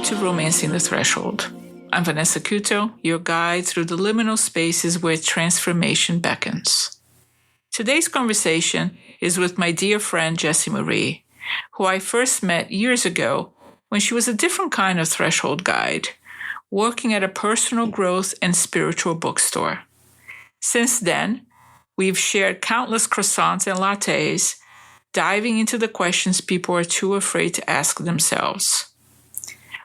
Welcome to Romancing the Threshold. I'm Vanessa, your guide through the liminal spaces where transformation beckons. Today's conversation is with my dear friend Jessiemarie, who I first met years ago when she was a different kind of threshold guide, working at a personal growth and spiritual bookstore. Since then, we've shared countless croissants and lattes, diving into the questions people are too afraid to ask themselves.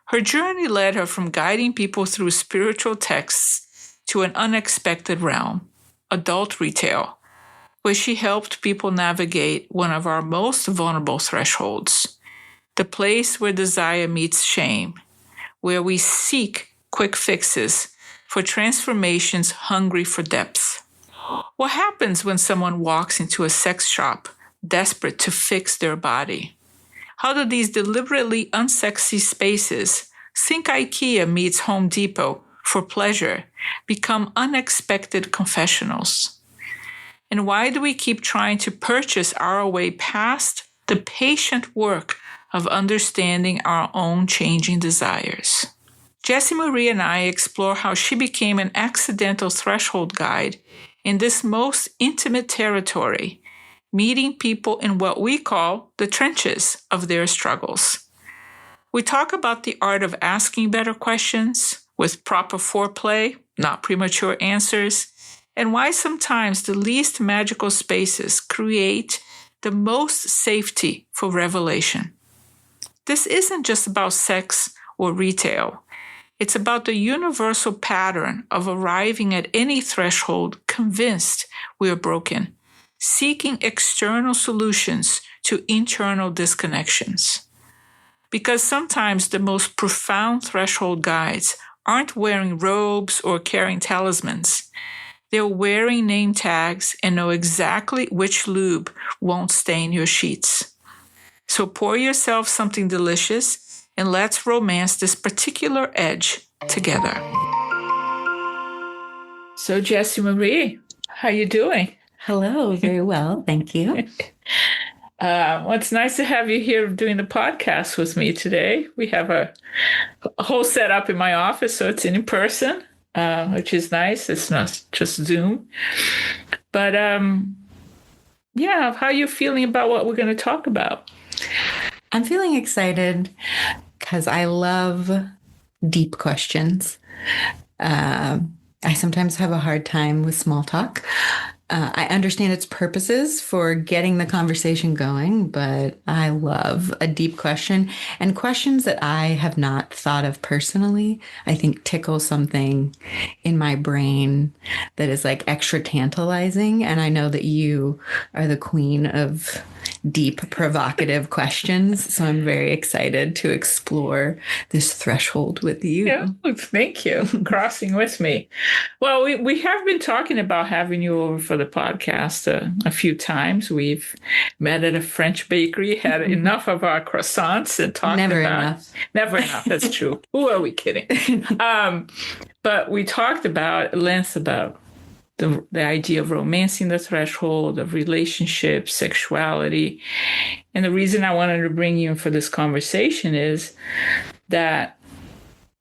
Her journey led her from guiding people through spiritual texts to an unexpected realm, adult retail, where she helped people navigate one of our most vulnerable thresholds, the place where desire meets shame, where we seek quick fixes for transformations hungry for depth. What happens when someone walks into a sex shop desperate to fix their body? How do these deliberately unsexy spaces, think IKEA meets Home Depot for pleasure, become unexpected confessionals? And why do we keep trying to purchase our way past the patient work of understanding our own changing desires? Jessiemarie and I explore how she became an accidental threshold guide in this most intimate territory, meeting people in what we call the trenches of their struggles. We talk about the art of asking better questions with proper foreplay, not premature answers, and why sometimes the least magical spaces create the most safety for revelation. This isn't just about sex or retail. It's about the universal pattern of arriving at any threshold convinced we are broken, seeking external solutions to internal disconnections. Because sometimes the most profound threshold guides aren't wearing robes or carrying talismans. They're wearing name tags and know exactly which lube won't stain your sheets. So pour yourself something delicious and let's romance this particular edge together. So Jessiemarie, how you doing? Hello, very well, thank you. Well, it's nice to have you here doing the podcast with me today. We have a whole setup in my office, so it's in person, which is nice. It's not just Zoom. But yeah, how are you feeling about what we're going to talk about? I'm feeling excited because I love deep questions. I sometimes have a hard time with small talk. I understand its purposes for getting the conversation going, but I love a deep question and questions that I have not thought of personally. I think tickle something in my brain that is like extra tantalizing. And I know that you are the queen of deep, provocative questions. So I'm very excited to explore this threshold with you. Yeah, thank you for crossing with me. Well, we have been talking about having you over for the podcast a few times. We've met at a French bakery, had enough of our croissants and talked Never about... enough. Never enough, that's true. Who are we kidding? But we talked at length about the idea of romancing the threshold, of relationships, sexuality. And the reason I wanted to bring you in for this conversation is that,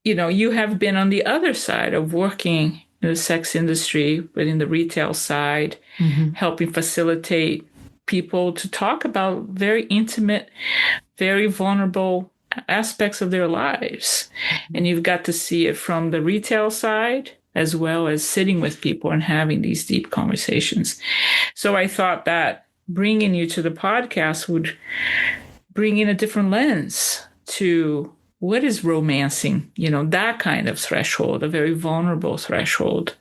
you have been on the other side of working in the sex industry, but in the retail side, helping facilitate people to talk about very intimate, very vulnerable aspects of their lives. And you've got to see it from the retail side, as well as sitting with people and having these deep conversations. So I thought that bringing you to the podcast would bring in a different lens to what is romancing, that kind of threshold, a very vulnerable threshold.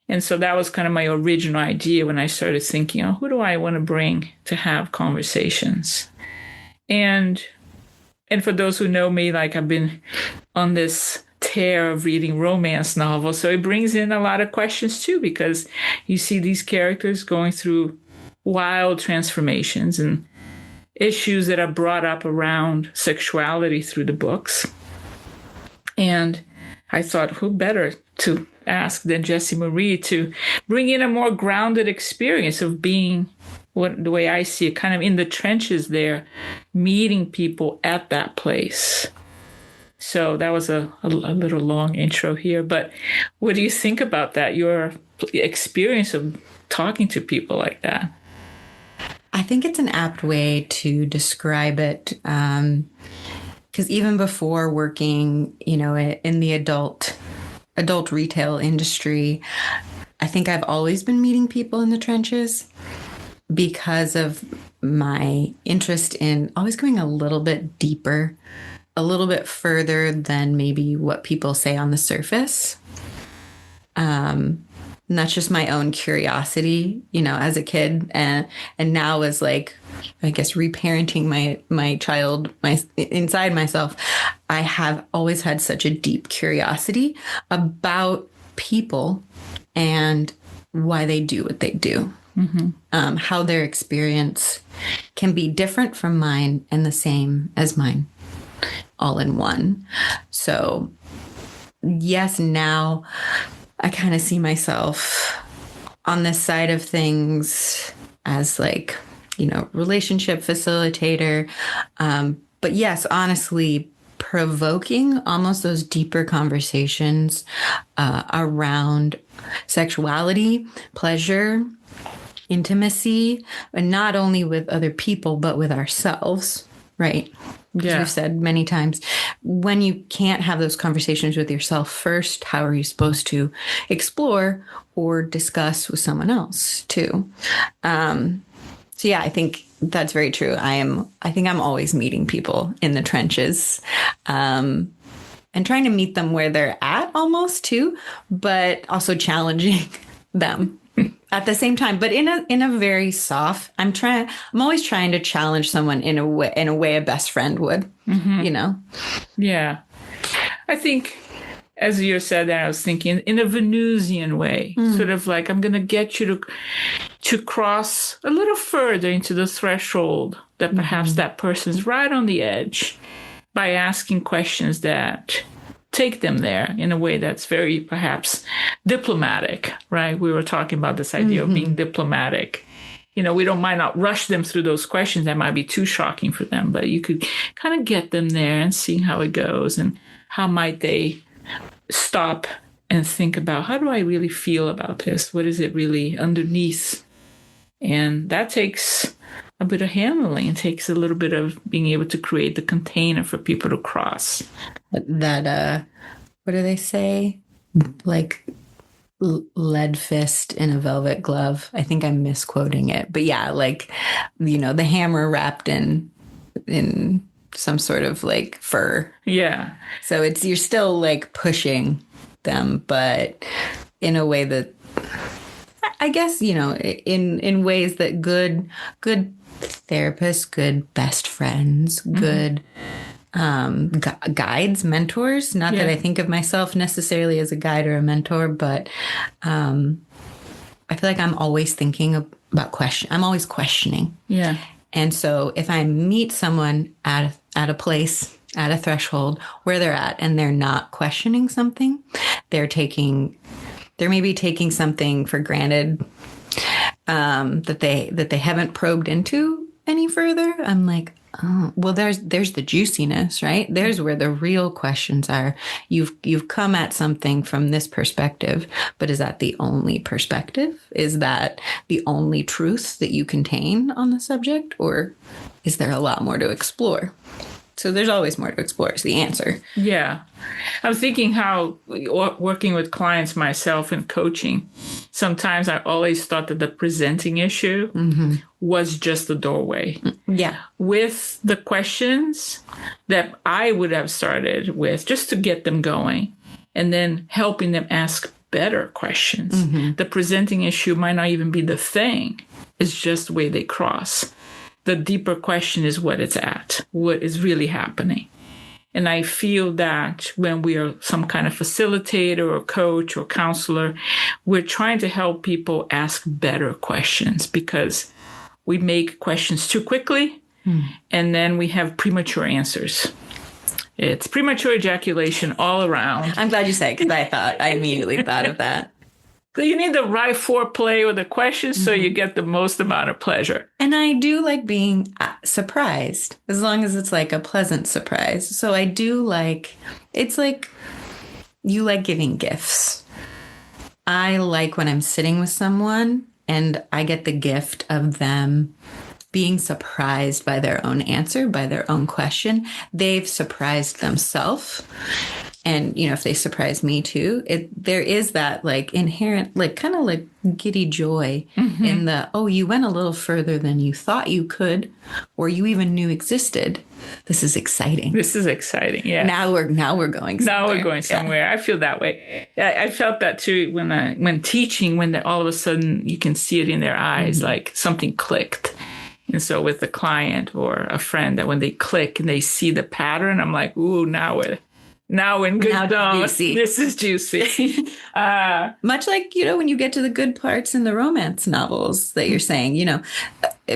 And so that was kind of my original idea when I started thinking, who do I want to bring to have conversations? And for those who know me, like I've been on this tear of reading romance novels. So it brings in a lot of questions too, because you see these characters going through wild transformations and issues that are brought up around sexuality through the books. And I thought, who better to ask than Jessiemarie to bring in a more grounded experience of being, the way I see it, kind of in the trenches there, meeting people at that place. So that was a little long intro here. But what do you think about that? Your experience of talking to people like that? I think it's an apt way to describe it. Because even before working, in the adult retail industry, I think I've always been meeting people in the trenches because of my interest in always going a little bit deeper, a little bit further than maybe what people say on the surface. And that's just my own curiosity, as a kid, and now as like, I guess, reparenting my child, inside myself. I have always had such a deep curiosity about people and why they do what they do. Mm-hmm. How their experience can be different from mine and the same as mine, all in one. So yes, now I kind of see myself on this side of things as like, relationship facilitator. But yes, honestly, provoking almost those deeper conversations around sexuality, pleasure, intimacy, and not only with other people, but with ourselves, right? Because we've said many times, when you can't have those conversations with yourself first, how are you supposed to explore or discuss with someone else too? So yeah, I think that's very true. I think I'm always meeting people in the trenches, and trying to meet them where they're at almost too, but also challenging them at the same time, but in a very soft. I'm always trying to challenge someone in a way a best friend would. Mm-hmm. Yeah, I think, as you said that, I was thinking in a Venusian way, sort of like, I'm going to get you to cross a little further into the threshold that perhaps that person's right on the edge, by asking questions that take them there in a way that's very perhaps diplomatic, right? We were talking about this idea of being diplomatic. We might not rush them through those questions that might be too shocking for them, but you could kind of get them there and see how it goes, and how might they stop and think about, how do I really feel about this? What is it really underneath? And that takes a bit of handling. It takes a little bit of being able to create the container for people to cross. That, what do they say? Like lead fist in a velvet glove. I think I'm misquoting it. But yeah, like, the hammer wrapped in some sort of like fur. Yeah. So you're still like pushing them, but in a way that, I guess, in ways that good therapists, good best friends, good guides, mentors. Not that I think of myself necessarily as a guide or a mentor, but I feel like I'm always thinking about I'm always questioning. Yeah. And so if I meet someone at a place, at a threshold where they're at, and they're not questioning something, they're maybe taking something for granted, that they haven't probed into any further. I'm like, oh, well, there's the juiciness, right? There's where the real questions are. You've come at something from this perspective, but is that the only perspective? Is that the only truth that you contain on the subject? Or is there a lot more to explore? So there's always more to explore is the answer. Yeah. I was thinking how, working with clients myself in coaching, sometimes I always thought that the presenting issue was just the doorway. Yeah. With the questions that I would have started with just to get them going, and then helping them ask better questions. The presenting issue might not even be the thing. It's just the way they cross. The deeper question is what it's at, what is really happening. And I feel that when we are some kind of facilitator or coach or counselor, we're trying to help people ask better questions, because we make questions too quickly and then we have premature answers. It's premature ejaculation all around. I'm glad you said it, because I immediately thought of that. So you need the right foreplay with the questions so you get the most amount of pleasure. And I do like being surprised, as long as it's like a pleasant surprise. So I do like, it's like you like giving gifts. I like when I'm sitting with someone and I get the gift of them being surprised by their own answer, by their own question. They've surprised themselves. And, you know, if they surprise me too, there is that like inherent, like kind of like giddy joy in the, oh, you went a little further than you thought you could, or you even knew existed. This is exciting. This is exciting. Yeah. Now we're going somewhere. Now we're going somewhere. Yeah. I feel that way. I felt that too when teaching, when all of a sudden you can see it in their eyes, like something clicked. And so with a client or a friend, that when they click and they see the pattern, I'm like, ooh, now we're in good zones. This is juicy. Much like, you know, when you get to the good parts in the romance novels that you're saying, you know,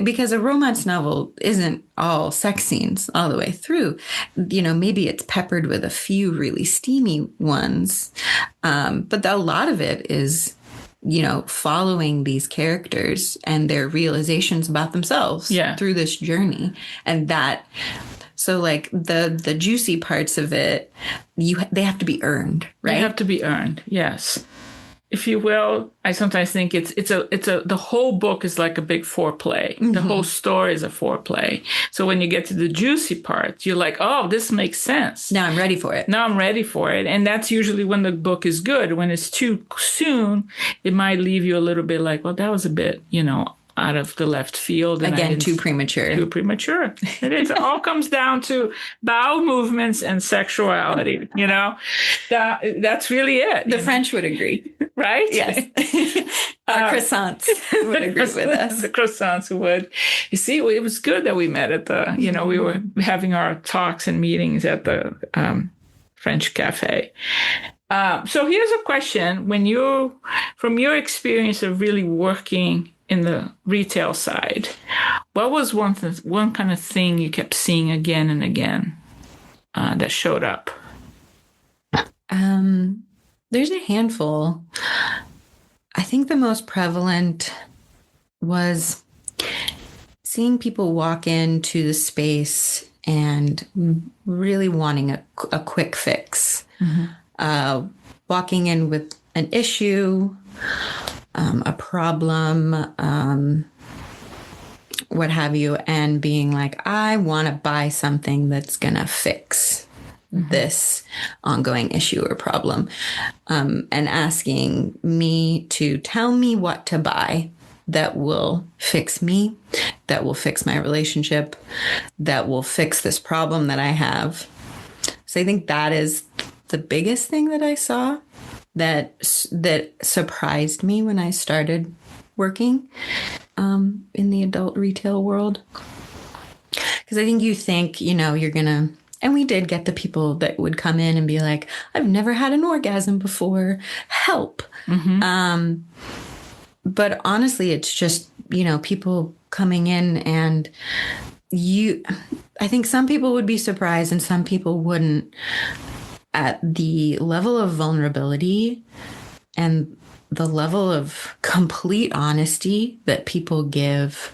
because a romance novel isn't all sex scenes all the way through. You know, maybe it's peppered with a few really steamy ones. But a lot of it is, you know, following these characters and their realizations about themselves through this journey. And that... So like the juicy parts of it, they have to be earned, right? They have to be earned, yes. If you will, I sometimes think the whole book is like a big foreplay. The whole story is a foreplay. So when you get to the juicy part, you're like, oh, this makes sense. Now I'm ready for it. And that's usually when the book is good. When it's too soon, it might leave you a little bit like, well, that was a bit, you know, out of the left field. And again, too premature. It is. It all comes down to bowel movements and sexuality, you know? That's really it. The French would agree. Right? Yes. Our croissants would agree with us. The croissants would. You see, it was good that we met at the, you know, we were having our talks and meetings at the French cafe. So here's a question. From your experience of really working in the retail side, what was one kind of thing you kept seeing again and again that showed up? There's a handful. I think the most prevalent was seeing people walk into the space and really wanting a quick fix. Walking in with an issue, a problem, what have you, and being like, I want to buy something that's going to fix this ongoing issue or problem, and asking me to tell me what to buy that will fix me, that will fix my relationship, that will fix this problem that I have. So I think that is the biggest thing that I saw that surprised me when I started working in the adult retail world. Because I think you think, you know, you're going to, and we did get the people that would come in and be like, I've never had an orgasm before, help. But honestly, it's just, you know, people coming in and I think some people would be surprised and some people wouldn't at the level of vulnerability and the level of complete honesty that people give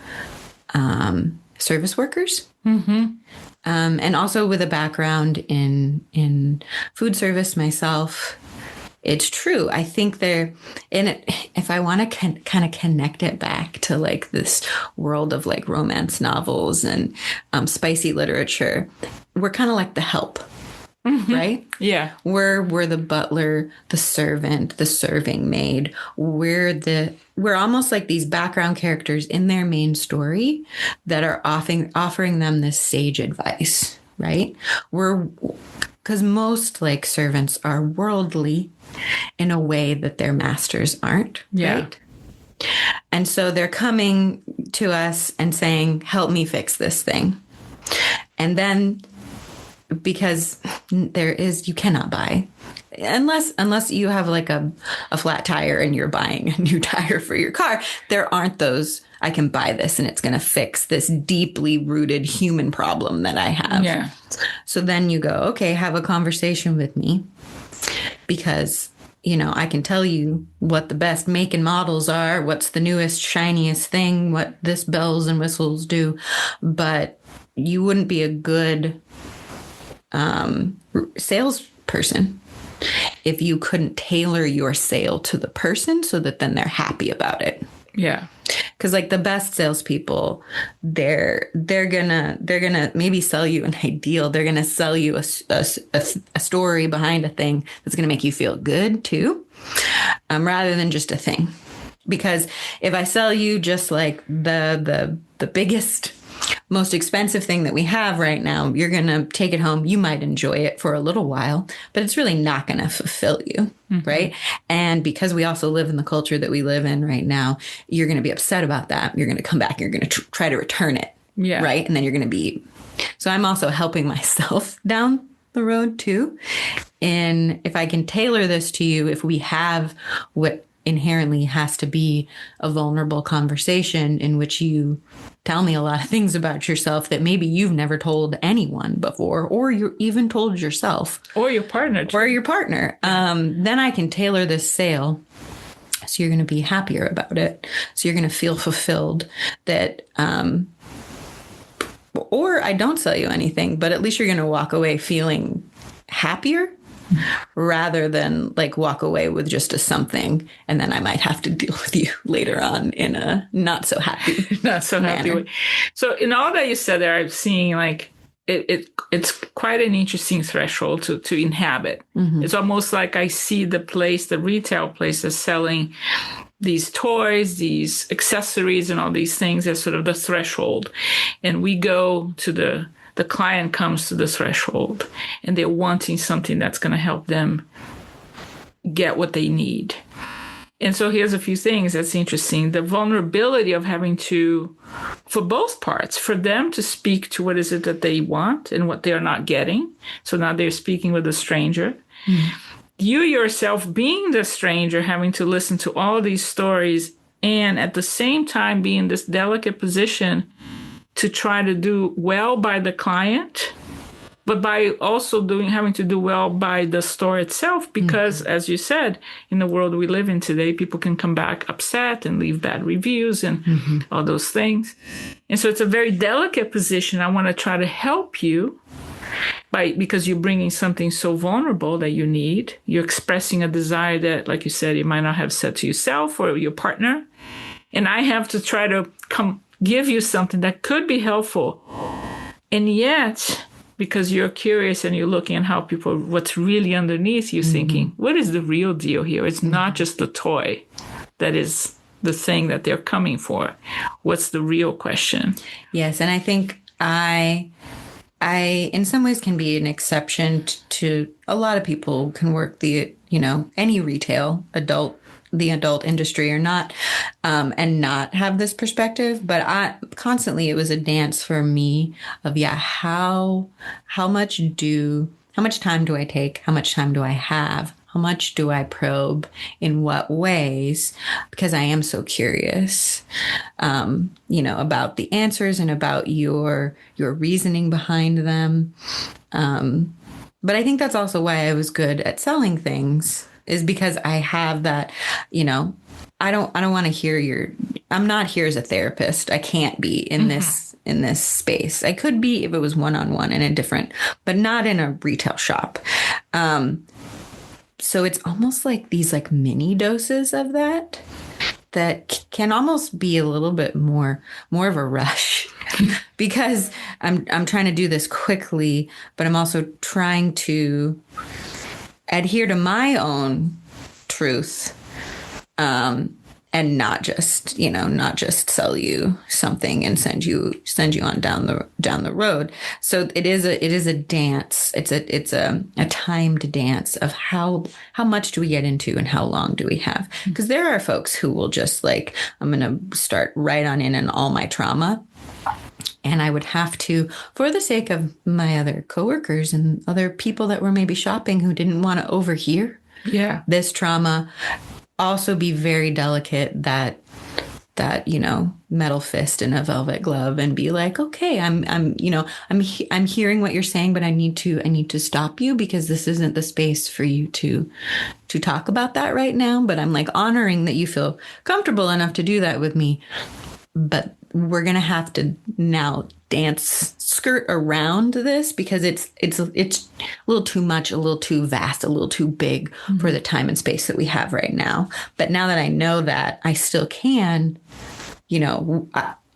service workers. And also with a background in food service myself, it's true. I think if I want to kind of connect it back to like this world of like romance novels and spicy literature, we're kind of like the help. Right? Yeah. We're the butler, the servant, the serving maid. We're almost like these background characters in their main story that are offering them this sage advice, right? Because most like servants are worldly in a way that their masters aren't, right? And so they're coming to us and saying, help me fix this thing. And then because you cannot buy unless you have like a flat tire and you're buying a new tire for your car. There aren't those, I can buy this and it's going to fix this deeply rooted human problem that I have. Yeah. So then you go, okay, have a conversation with me because I can tell you what the best make and models are, what's the newest, shiniest thing, what this bells and whistles do, but you wouldn't be a good salesperson if you couldn't tailor your sale to the person so that then they're happy about it. Yeah. Because like the best salespeople, they're gonna maybe sell you an ideal. They're gonna sell you a story behind a thing that's gonna make you feel good too, rather than just a thing. Because if I sell you just like the biggest, most expensive thing that we have right now, you're going to take it home. You might enjoy it for a little while, but it's really not going to fulfill you. Right. And because we also live in the culture that we live in right now, you're going to be upset about that. You're going to come back. You're going to try to return it. Yeah. Right. And then you're going to be. So I'm also helping myself down the road, too. And if I can tailor this to you, if we have what inherently has to be a vulnerable conversation in which you tell me a lot of things about yourself that maybe you've never told anyone before, or you even told yourself. Or your partner. Then I can tailor this sale so you're going to be happier about it. So you're going to feel fulfilled that, or I don't sell you anything, but at least you're going to walk away feeling happier rather than like walk away with just a something. And then I might have to deal with you later on in a not so happy way. So in all that you said there, I'm seeing like it's quite an interesting threshold to inhabit. It's almost like I see the retail place is selling these toys, these accessories and all these things as sort of the threshold. And we go to the client comes to the threshold and they're wanting something that's going to help them get what they need. And so here's a few things that's interesting. The vulnerability of having to, for both parts, for them to speak to what is it that they want and what they're not getting. So now they're speaking with a stranger. You yourself being the stranger, having to listen to all these stories and at the same time be in this delicate position to try to do well by the client, but by also having to do well by the store itself, because as you said, in the world we live in today, people can come back upset and leave bad reviews and all those things. And so it's a very delicate position. I want to try to help you because you're bringing something so vulnerable that you need. You're expressing a desire that, like you said, you might not have said to yourself or your partner. And I have to try to give you something that could be helpful. And yet, because you're curious and you're looking at how what's really underneath, you're thinking, what is the real deal here? It's not just the toy that is the thing that they're coming for. What's the real question? Yes. And I think I in some ways can be an exception to a lot of people who can work any retail, the adult industry or not, and not have this perspective. But it was a dance for me of, how much time do I take? How much time do I have? How much do I probe? In what ways? Because I am so curious, about the answers and about your reasoning behind them. But I think that's also why I was good at selling things, is because I have that, I don't want to hear I'm not here as a therapist. I can't be in this space. I could be if it was one-on-one in a different, but not in a retail shop. So it's almost like these like mini doses of that can almost be a little bit more of a rush because I'm trying to do this quickly, but I'm also trying to adhere to my own truth, and not just sell you something and send you on down the road. So it is a dance. It's a timed dance of how much do we get into and how long do we have? Because there are folks who will just like, I'm going to start right on in all my trauma. And I would have to, for the sake of my other coworkers and other people that were maybe shopping who didn't want to overhear this trauma, also be very delicate that that, metal fist in a velvet glove and be like, okay, I'm hearing what you're saying, but I need to stop you because this isn't the space for you to talk about that right now. But I'm like honoring that you feel comfortable enough to do that with me. But we're going to have to now skirt around this because it's a little too much, a little too vast, a little too big for the time and space that we have right now. But now that I know that, I still can,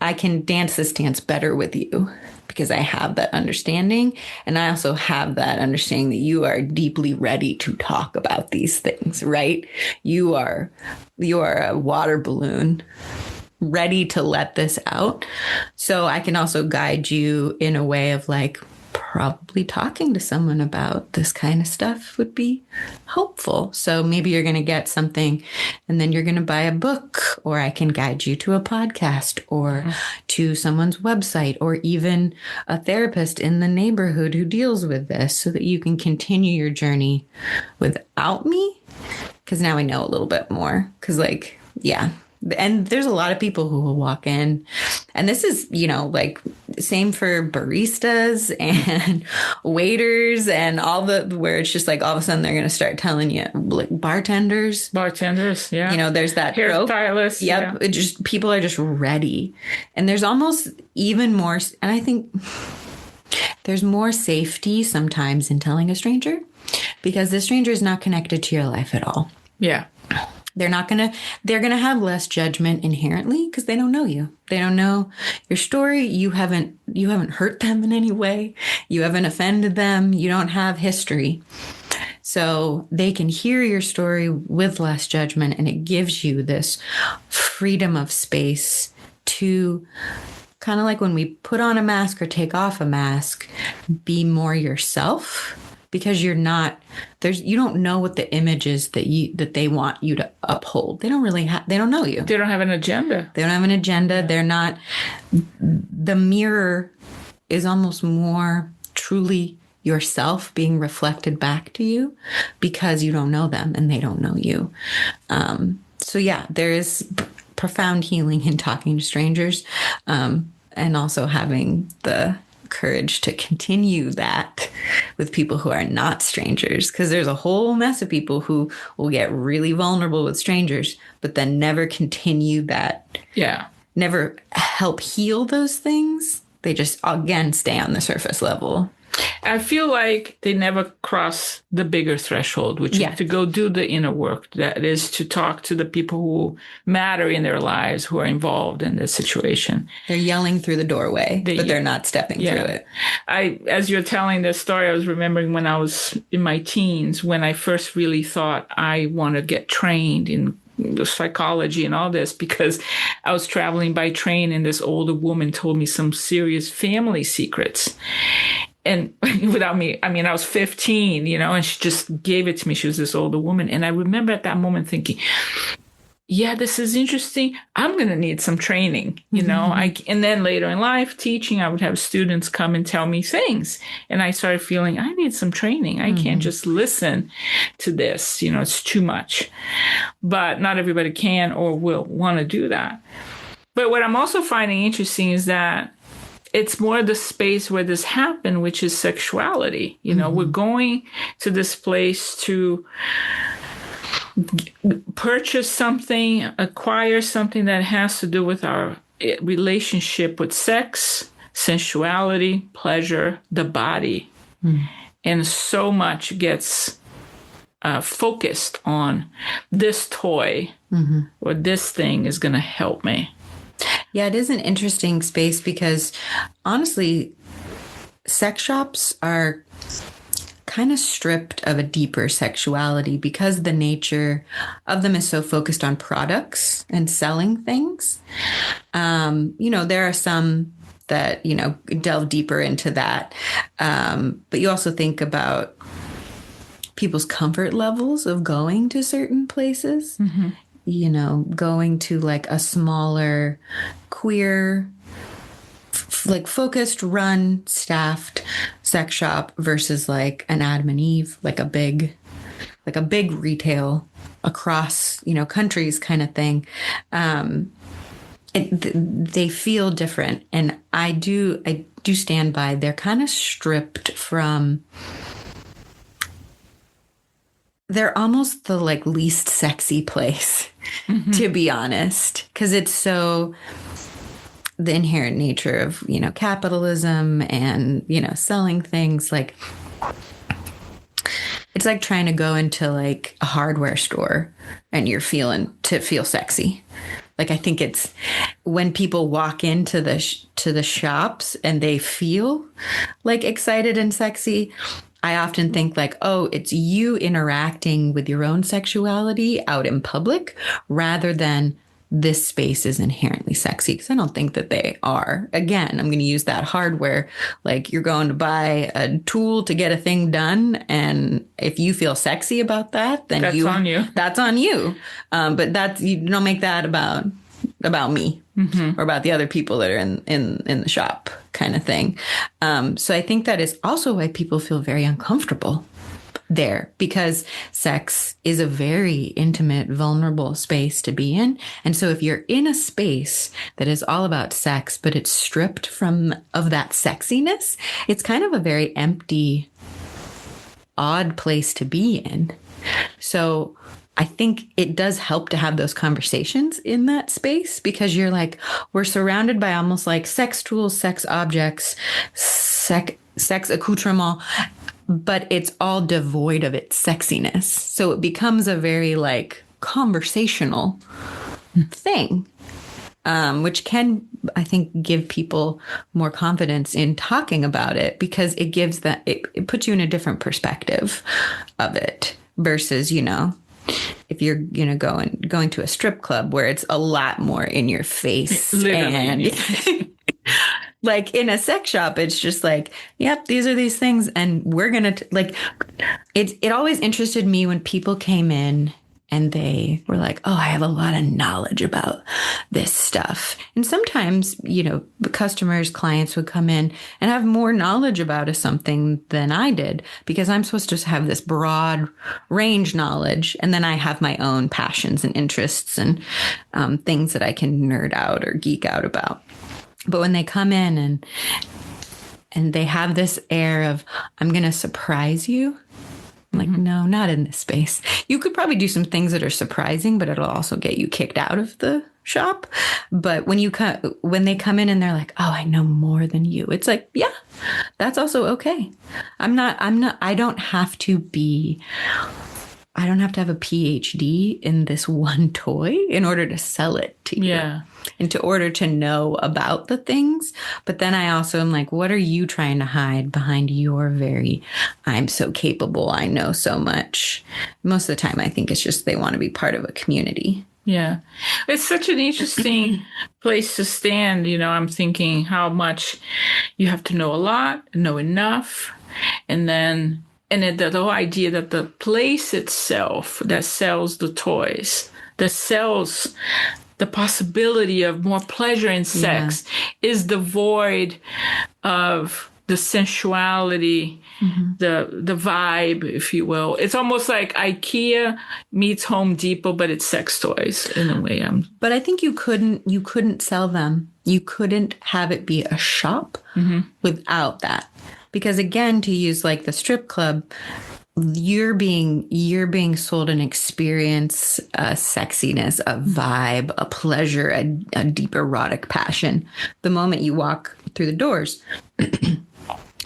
I can dance this dance better with you because I have that understanding. And I also have that understanding that you are deeply ready to talk about these things, right? You are a water balloon ready to let this out. So I can also guide you in a way of like, probably talking to someone about this kind of stuff would be helpful. So maybe you're going to get something and then you're going to buy a book, or I can guide you to a podcast or to someone's website, or even a therapist in the neighborhood who deals with this, so that you can continue your journey without me. Because now I know a little bit more. Because and there's a lot of people who will walk in, and this is, same for baristas and waiters and where it's just like all of a sudden they're going to start telling you, like bartenders, yeah. There's that hairstylists. Yep. Yeah. People are just ready. And there's almost even more. And I think there's more safety sometimes in telling a stranger, because the stranger is not connected to your life at all. Yeah. They're going to have less judgment inherently because they don't know you. They don't know your story. You haven't hurt them in any way. You haven't offended them. You don't have history. So they can hear your story with less judgment, and it gives you this freedom of space to kind of like when we put on a mask or take off a mask, be more yourself. Because you don't know what the image is that they want you to uphold. They don't know you. They don't have an agenda. They're not, the mirror is almost more truly yourself being reflected back to you because you don't know them and they don't know you. So yeah, there is profound healing in talking to strangers, and also having the courage to continue that with people who are not strangers, because there's a whole mess of people who will get really vulnerable with strangers but then never continue that, never help heal those things. They just again stay on the surface level. I feel like they never cross the bigger threshold, which is to go do the inner work. That is to talk to the people who matter in their lives, who are involved in this situation. They're yelling through the doorway, but they're not stepping through it. As you're telling this story, I was remembering when I was in my teens, when I first really thought I want to get trained in the psychology and all this, because I was traveling by train and this older woman told me some serious family secrets. And without me, I was 15, and she just gave it to me. She was this older woman. And I remember at that moment thinking, yeah, this is interesting. I'm going to need some training, and then later in life teaching, I would have students come and tell me things. And I started feeling I need some training. I can't just listen to this. It's too much. But not everybody can or will want to do that. But what I'm also finding interesting is that it's more the space where this happened, which is sexuality. We're going to this place to purchase something, acquire something that has to do with our relationship with sex, sensuality, pleasure, the body. And so much gets focused on this toy or this thing is going to help me. Yeah, it is an interesting space because honestly, sex shops are kind of stripped of a deeper sexuality because the nature of them is so focused on products and selling things. There are some that, delve deeper into that. But you also think about people's comfort levels of going to certain places. Going to like a smaller queer, focused, run, staffed sex shop versus like an Adam and Eve, like a big retail across, countries kind of thing. they feel different. And I do stand by, they're kind of stripped from, they're almost the like least sexy place, to be honest, because it's so the inherent nature of, capitalism and, selling things. Like, it's like trying to go into like a hardware store and you're feel sexy. Like, I think it's when people walk into the shops and they feel like excited and sexy, I often think like, oh, it's you interacting with your own sexuality out in public rather than this space is inherently sexy, because I don't think that they are. Again, I'm going to use that hardware. Like, you're going to buy a tool to get a thing done, and if you feel sexy about that, then That's on you. That's on you. But you don't make that about me or about the other people that are in the shop, kind of thing. So I think that is also why people feel very uncomfortable there, because sex is a very intimate, vulnerable space to be in. And so if you're in a space that is all about sex, but it's stripped of that sexiness, it's kind of a very empty, odd place to be in. So I think it does help to have those conversations in that space, because you're like, we're surrounded by almost like sex tools, sex objects, sex accoutrement, but it's all devoid of its sexiness. So it becomes a very like conversational thing, which can, I think, give people more confidence in talking about it, because it gives it puts you in a different perspective of it versus, if you're, going to a strip club where it's a lot more in your face. Literally. And like in a sex shop, it's just like, yep, these are these things. And we're going to like, it always interested me when people came in and they were like, oh, I have a lot of knowledge about this stuff. And sometimes, customers, clients would come in and have more knowledge about something than I did, because I'm supposed to have this broad range knowledge. And then I have my own passions and interests and things that I can nerd out or geek out about. But when they come in and they have this air of, I'm going to surprise you. I'm like, no, not in this space. You could probably do some things that are surprising, but it'll also get you kicked out of the shop. But when they come in and they're like, oh, I know more than you. It's like, yeah, that's also okay. I don't have to have a PhD in this one toy in order to sell it to you. Yeah. And in order to know about the things. But then I also am like, what are you trying to hide behind your I'm so capable, I know so much. Most of the time, I think it's just they want to be part of a community. Yeah. It's such an interesting place to stand. I'm thinking how much you have to know a lot, know enough. And then the whole idea that the place itself that sells the toys, that sells the possibility of more pleasure in sex, is devoid of the sensuality, the vibe, if you will. It's almost like IKEA meets Home Depot, but it's sex toys in a way. But I think you couldn't sell them. You couldn't have it be a shop without that. Because again, to use like the strip club, you're being sold an experience, a sexiness, a vibe, a pleasure, a deep erotic passion the moment you walk through the doors.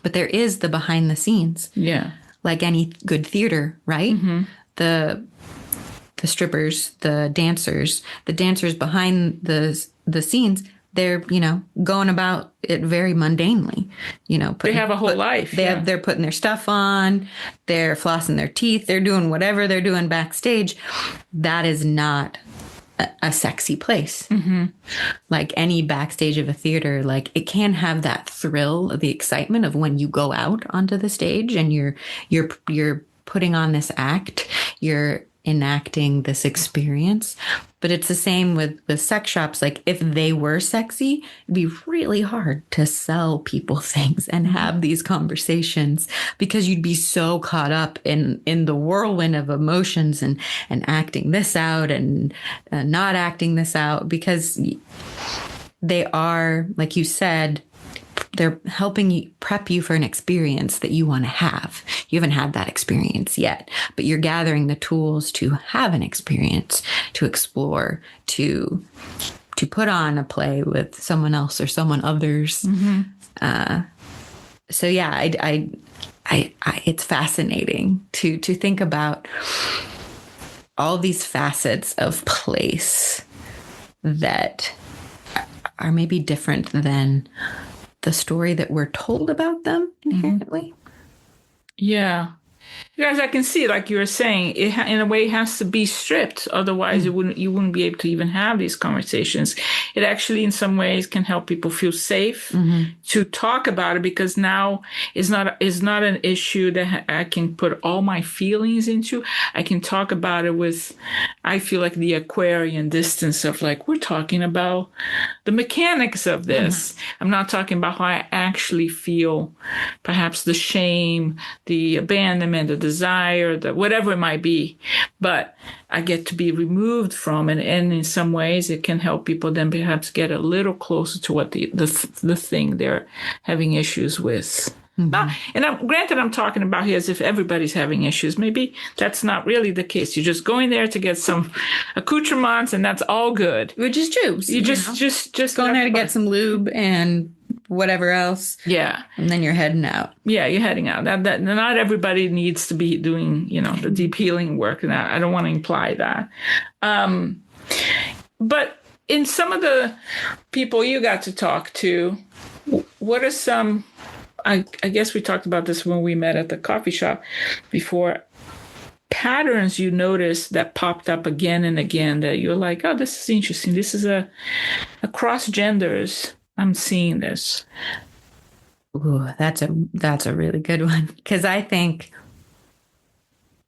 But there is the behind the scenes. Yeah. Like any good theater, right? The strippers, the dancers behind the scenes, they're, going about it very mundanely, they have a whole life. They're putting their stuff on, they're flossing their teeth, they're doing whatever they're doing backstage. That is not a sexy place. Like any backstage of a theater, like it can have that thrill, the excitement of when you go out onto the stage and you're putting on this act, you're enacting this experience. But it's the same with sex shops. Like if they were sexy, it'd be really hard to sell people things and have these conversations because you'd be so caught up in the whirlwind of emotions and acting this out and not acting this out, because they are, like you said, they're helping you prep you for an experience that you want to have. You haven't had that experience yet, but you're gathering the tools to have an experience, to explore, to put on a play with someone else or someone others. So yeah, I it's fascinating to think about all these facets of place that are maybe different than the story that we're told about them inherently. Yeah. Because I can see, like you were saying, it in a way has to be stripped. Otherwise, you wouldn't be able to even have these conversations. It actually, in some ways, can help people feel safe to talk about it, because now it's not an issue that I can put all my feelings into. I can talk about it with, I feel like, the Aquarian distance of like, we're talking about the mechanics of this. I'm not talking about how I actually feel, perhaps the shame, the abandonment, the desire, the whatever it might be, but I get to be removed from it, and in some ways it can help people then perhaps get a little closer to what the thing they're having issues with. And granted, I'm talking about here as if everybody's having issues. Maybe that's not really the case. You're just going there to get some accoutrements, and that's all good. Which is true. You just going there to get some lube and whatever else. Yeah. And then you're heading out. Yeah, you're heading out. That not everybody needs to be doing, the deep healing work. And I don't want to imply that. But in some of the people you got to talk to, what are some, I guess we talked about this when we met at the coffee shop before, patterns you noticed that popped up again and again that you're like, oh, this is interesting. This is across genders. I'm seeing this. Ooh, that's a really good one, because I think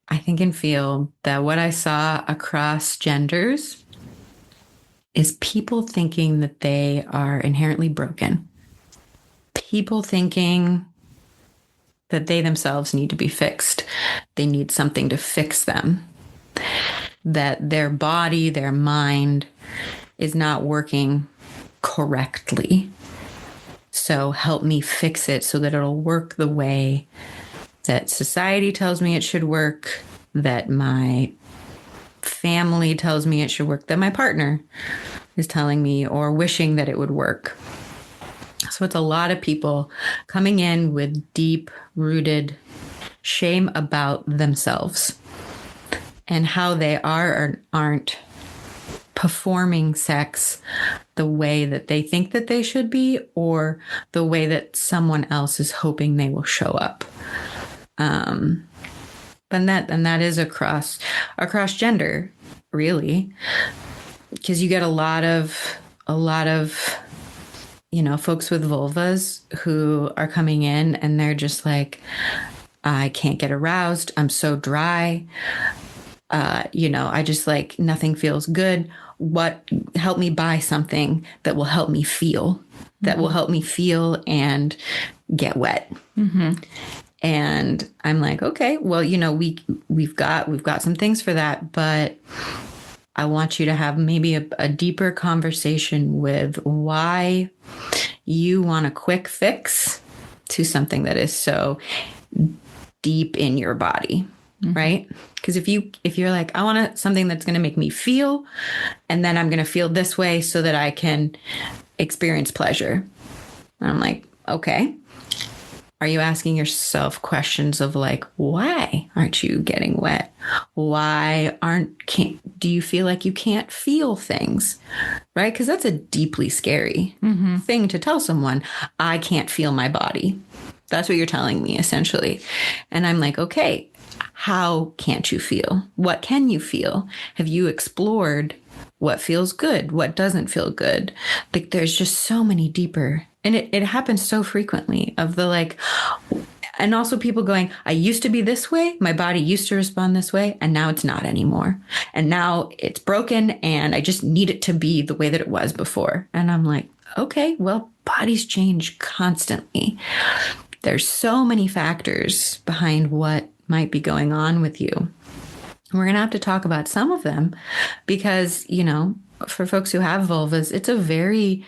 and feel that what I saw across genders is people thinking that they are inherently broken. People thinking that they themselves need to be fixed. They need something to fix them. That their body, their mind is not working correctly. So help me fix it so that it'll work the way that society tells me it should work, that my family tells me it should work, that my partner is telling me or wishing that it would work. So it's a lot of people coming in with deep-rooted shame about themselves and how they are or aren't performing sex the way that they think that they should be, or the way that someone else is hoping they will show up. And that is across gender, really, because you get a lot of folks with vulvas who are coming in and they're just like, I can't get aroused. I'm so dry. I just like, nothing feels good. Help me buy something that will help me feel, and get wet. And I'm like, okay, well, we've got some things for that, but I want you to have maybe a deeper conversation with why you want a quick fix to something that is so deep in your body. Right? Because if you're like, I want something that's going to make me feel, and then I'm going to feel this way so that I can experience pleasure. And I'm like, okay. Are you asking yourself questions of like, why aren't you getting wet? Why do you feel like you can't feel things? Right? Because that's a deeply scary thing to tell someone. I can't feel my body. That's what you're telling me, essentially. And I'm like, okay. How can't you feel? What can you feel? Have you explored what feels good? What doesn't feel good? Like there's just so many deeper, and it happens so frequently of the like, And also people going, I used to be this way. My body used to respond this way. And now it's not anymore. And now it's broken and I just need it to be the way that it was before. And I'm like, okay, well, bodies change constantly. There's so many factors behind what might be going on with you. We're going to have to talk about some of them because, for folks who have vulvas, it's a very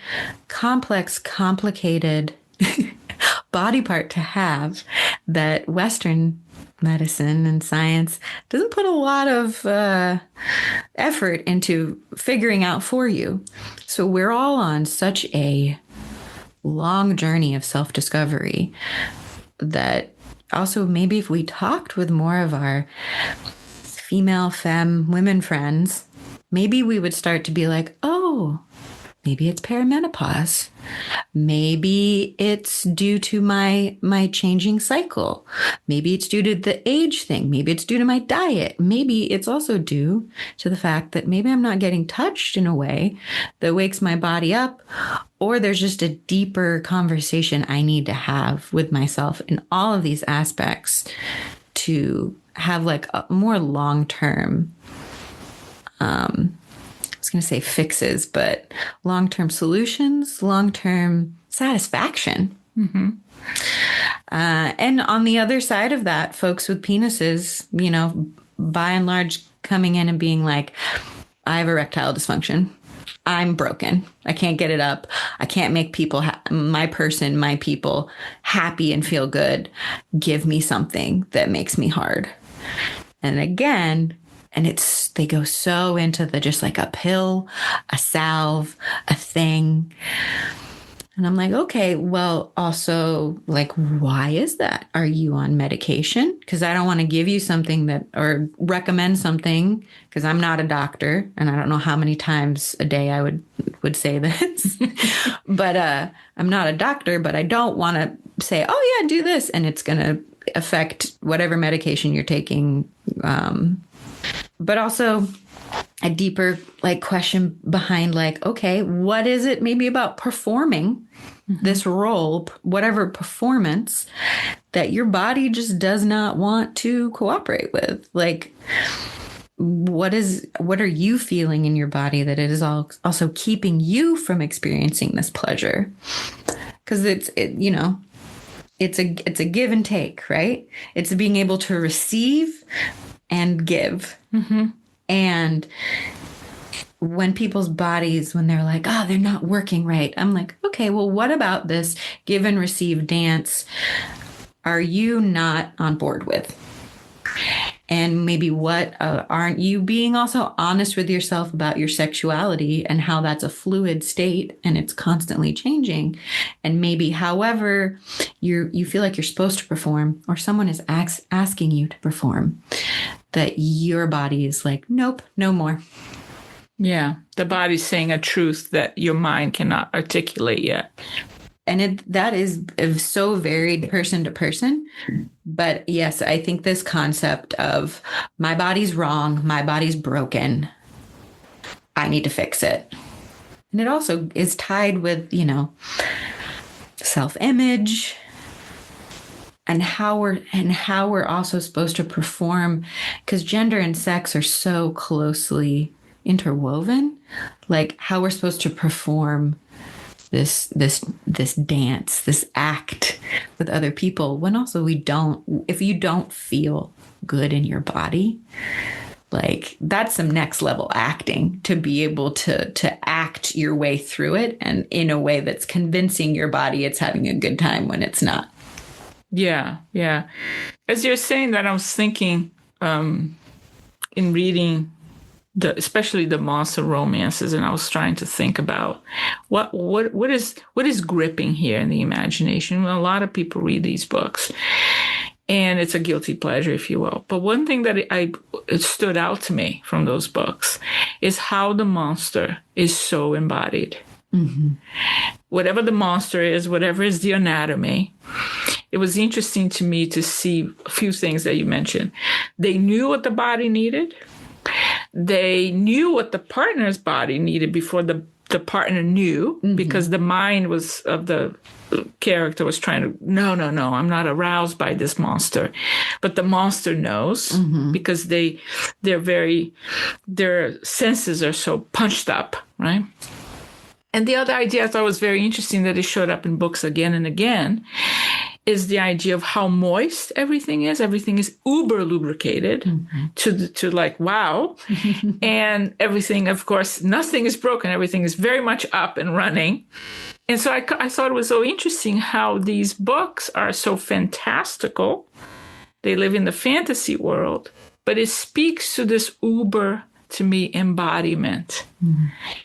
complex, complicated body part to have that Western medicine and science doesn't put a lot of effort into figuring out for you. So we're all on such a long journey of self-discovery that also maybe if we talked with more of our femme, women friends, maybe we would start to be like, oh, maybe it's perimenopause. Maybe it's due to my changing cycle. Maybe it's due to the age thing. Maybe it's due to my diet. Maybe it's also due to the fact that maybe I'm not getting touched in a way that wakes my body up, or there's just a deeper conversation I need to have with myself in all of these aspects to have like a more long-term, I was going to say fixes, but long-term solutions, long-term satisfaction. Mm-hmm. And on the other side of that, folks with penises, by and large coming in and being like, I have erectile dysfunction. I'm broken. I can't get it up. I can't make people, my people happy and feel good. Give me something that makes me hard. And again, they go so into the just like a pill, a salve, a thing. And I'm like, okay, well, also, like, why is that? Are you on medication? Because I don't want to give you something or recommend something, because I'm not a doctor, and I don't know how many times a day I would say this. But I'm not a doctor, but I don't want to say, oh, yeah, do this, and it's going to affect whatever medication you're taking. But also a deeper question behind okay, what is it maybe about performing this role, whatever performance that your body just does not want to cooperate with? What are you feeling in your body that it is also keeping you from experiencing this pleasure? Because it's a give and take, right? It's being able to receive and give. Mm-hmm. And when people's bodies, when they're like, oh, they're not working right, I'm like, okay, well, what about this give and receive dance are you not on board with? And maybe what aren't you being also honest with yourself about your sexuality and how that's a fluid state and it's constantly changing. And maybe however you feel like you're supposed to perform, or someone is asking you to perform, that your body is like, nope, no more. Yeah, the body's saying a truth that your mind cannot articulate yet. And that is so varied person to person. But yes, I think this concept of my body's wrong, my body's broken, I need to fix it. And it also is tied with, self-image and how we're also supposed to perform, because gender and sex are so closely interwoven, like how we're supposed to perform this dance, this act with other people, when also if you don't feel good in your body, that's some next level acting to be able to act your way through it, and in a way that's convincing your body it's having a good time when it's not. Yeah. As you're saying that, I was thinking in reading especially the monster romances, and I was trying to think about what is gripping here in the imagination. Well, a lot of people read these books, and it's a guilty pleasure, if you will. But one thing that it stood out to me from those books is how the monster is so embodied. Mm-hmm. Whatever the monster is, whatever is the anatomy, it was interesting to me to see a few things that you mentioned. They knew what the body needed. They knew what the partner's body needed before the the partner knew, because the mind of the character was trying to, no, I'm not aroused by this monster. But the monster knows, because their senses are so punched up, right? And the other idea I thought was very interesting that it showed up in books again and again is the idea of how moist everything is. Everything is uber lubricated to like, wow. And everything, of course, nothing is broken. Everything is very much up and running. And so I thought it was so interesting how these books are so fantastical. They live in the fantasy world, but it speaks to this uber, to me, embodiment.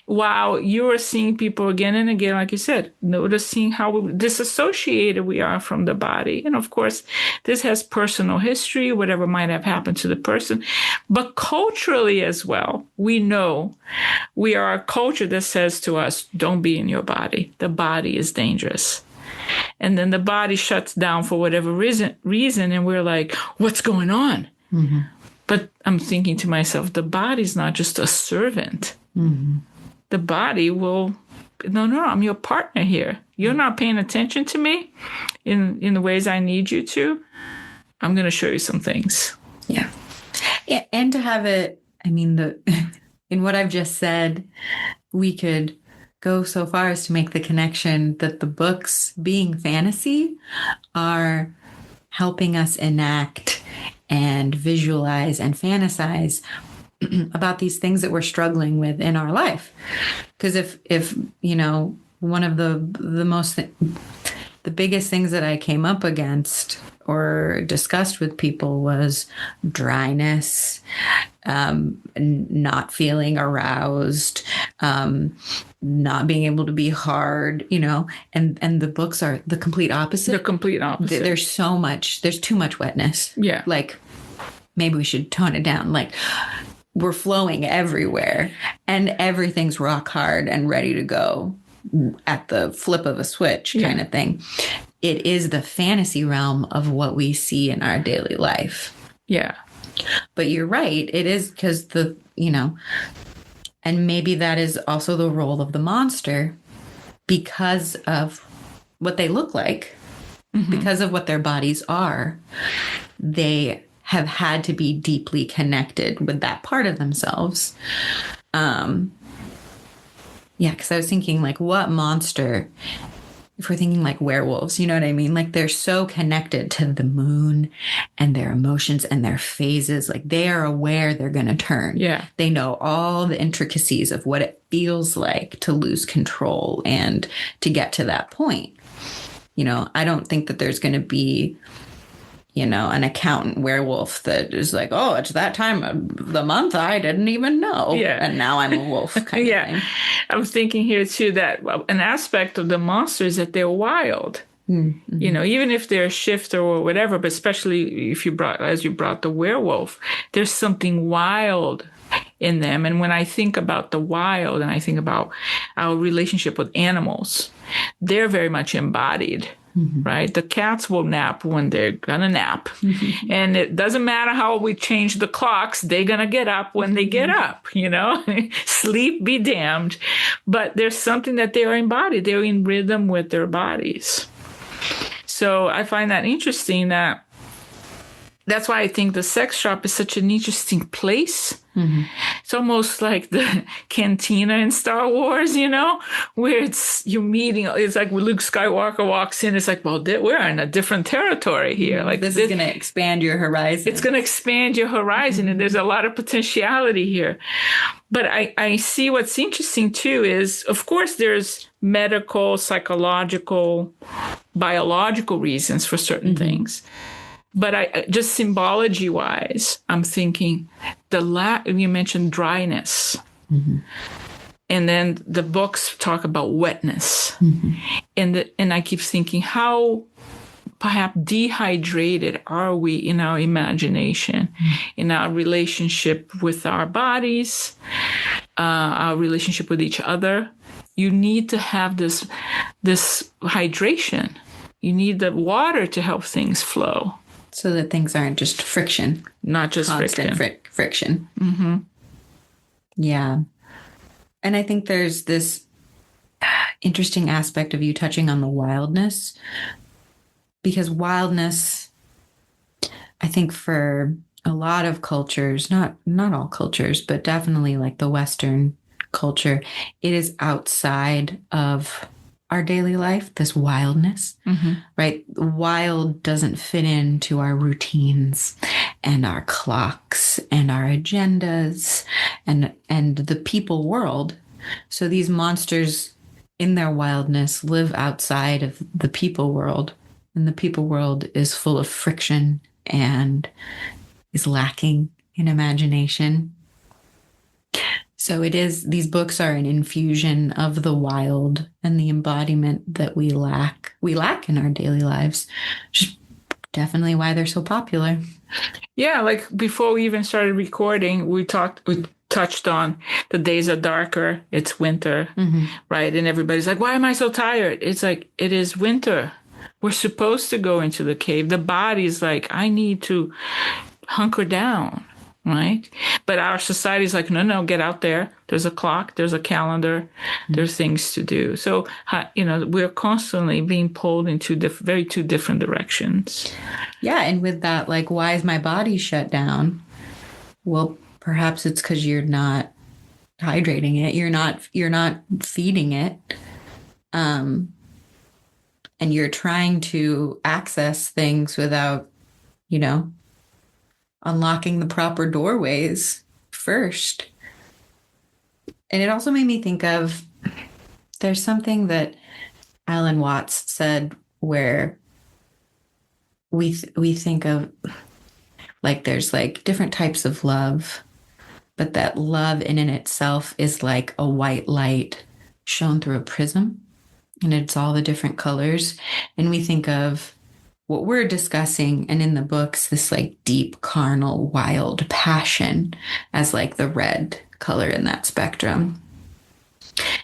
While you are seeing people again and again, like you said, noticing how disassociated we are from the body. And of course, this has personal history, whatever might have happened to the person. But culturally as well, we know we are a culture that says to us, don't be in your body. The body is dangerous. And then the body shuts down for whatever reason, and we're like, what's going on? But I'm thinking to myself, the body's not just a servant. The body will, no, I'm your partner here. You're not paying attention to me in the ways I need you to. I'm going to show you some things. Yeah. And to have it, I mean, in what I've just said, we could go so far as to make the connection that the books, being fantasy, are helping us enact and visualize and fantasize about these things that we're struggling with in our life. Because if you know, one of the biggest things that I came up against or discussed with people was dryness, not feeling aroused, not being able to be hard, you know, and the books are the complete opposite. The complete opposite. There's too much wetness. Yeah. Like, maybe we should tone it down. Like, we're flowing everywhere and everything's rock hard and ready to go at the flip of a switch kind of thing. It is the fantasy realm of what we see in our daily life. Yeah. But you're right. It is because and maybe that is also the role of the monster because of what they look like, because of what their bodies are. They have had to be deeply connected with that part of themselves. Because I was thinking, like, what monster, if we're thinking like werewolves, you know what I mean? Like, they're so connected to the moon and their emotions and their phases. Like, they are aware they're going to turn. Yeah. They know all the intricacies of what it feels like to lose control and to get to that point. You know, I don't think that there's going to be, you know, an accountant werewolf that is like, oh, it's that time of the month I didn't even know. Yeah. And now I'm a wolf kind of thing. I was thinking here too that an aspect of the monster is that they're wild. You know, even if they're a shifter or whatever, but especially if you brought the werewolf, there's something wild in them. And when I think about the wild and I think about our relationship with animals, they're very much embodied. Right? The cats will nap when they're going to nap. And it doesn't matter how we change the clocks, they're going to get up when they get up, you know? Sleep be damned. But there's something that they're embodied. They're in rhythm with their bodies. So I find that interesting. That's why I think the sex shop is such an interesting place. It's almost like the cantina in Star Wars, you know, where you're meeting. It's like when Luke Skywalker walks in, it's like, well, we're in a different territory here. Like, this is going to expand your horizon. It's going to expand your horizon, and there's a lot of potentiality here. But I see what's interesting too is, of course, there's medical, psychological, biological reasons for certain things. But I just symbology-wise, I'm thinking you mentioned dryness. And then the books talk about wetness. And I keep thinking, how perhaps dehydrated are we in our imagination, in our relationship with our bodies, our relationship with each other? You need to have this hydration. You need the water to help things flow. So that things aren't just friction. Not just constant friction. Yeah. And I think there's this interesting aspect of you touching on the wildness, because wildness, I think for a lot of cultures, not all cultures, but definitely like the Western culture, it is outside of our daily life, this wildness, right? Wild doesn't fit into our routines and our clocks and our agendas and the people world. So these monsters in their wildness live outside of the people world, and the people world is full of friction and is lacking in imagination. So it is, these books are an infusion of the wild and the embodiment that we lack in our daily lives. Just definitely why they're so popular. Yeah, like before we even started recording, we touched on the days are darker, it's winter, right? And everybody's like, why am I so tired? It's like, it is winter. We're supposed to go into the cave. The body's like, I need to hunker down, right? But our society's like, no, get out there. There's a clock, there's a calendar, there's things to do. So, we're constantly being pulled in two different directions. Yeah, and with that, like, why is my body shut down? Well, perhaps it's because you're not hydrating it. You're not feeding it. And you're trying to access things without, unlocking the proper doorways first. And it also made me think of, there's something that Alan Watts said where we think of, like, there's like different types of love, but that love in itself is like a white light shown through a prism, and it's all the different colors. And we think of what we're discussing, and in the books, this like deep, carnal, wild passion as like the red color in that spectrum.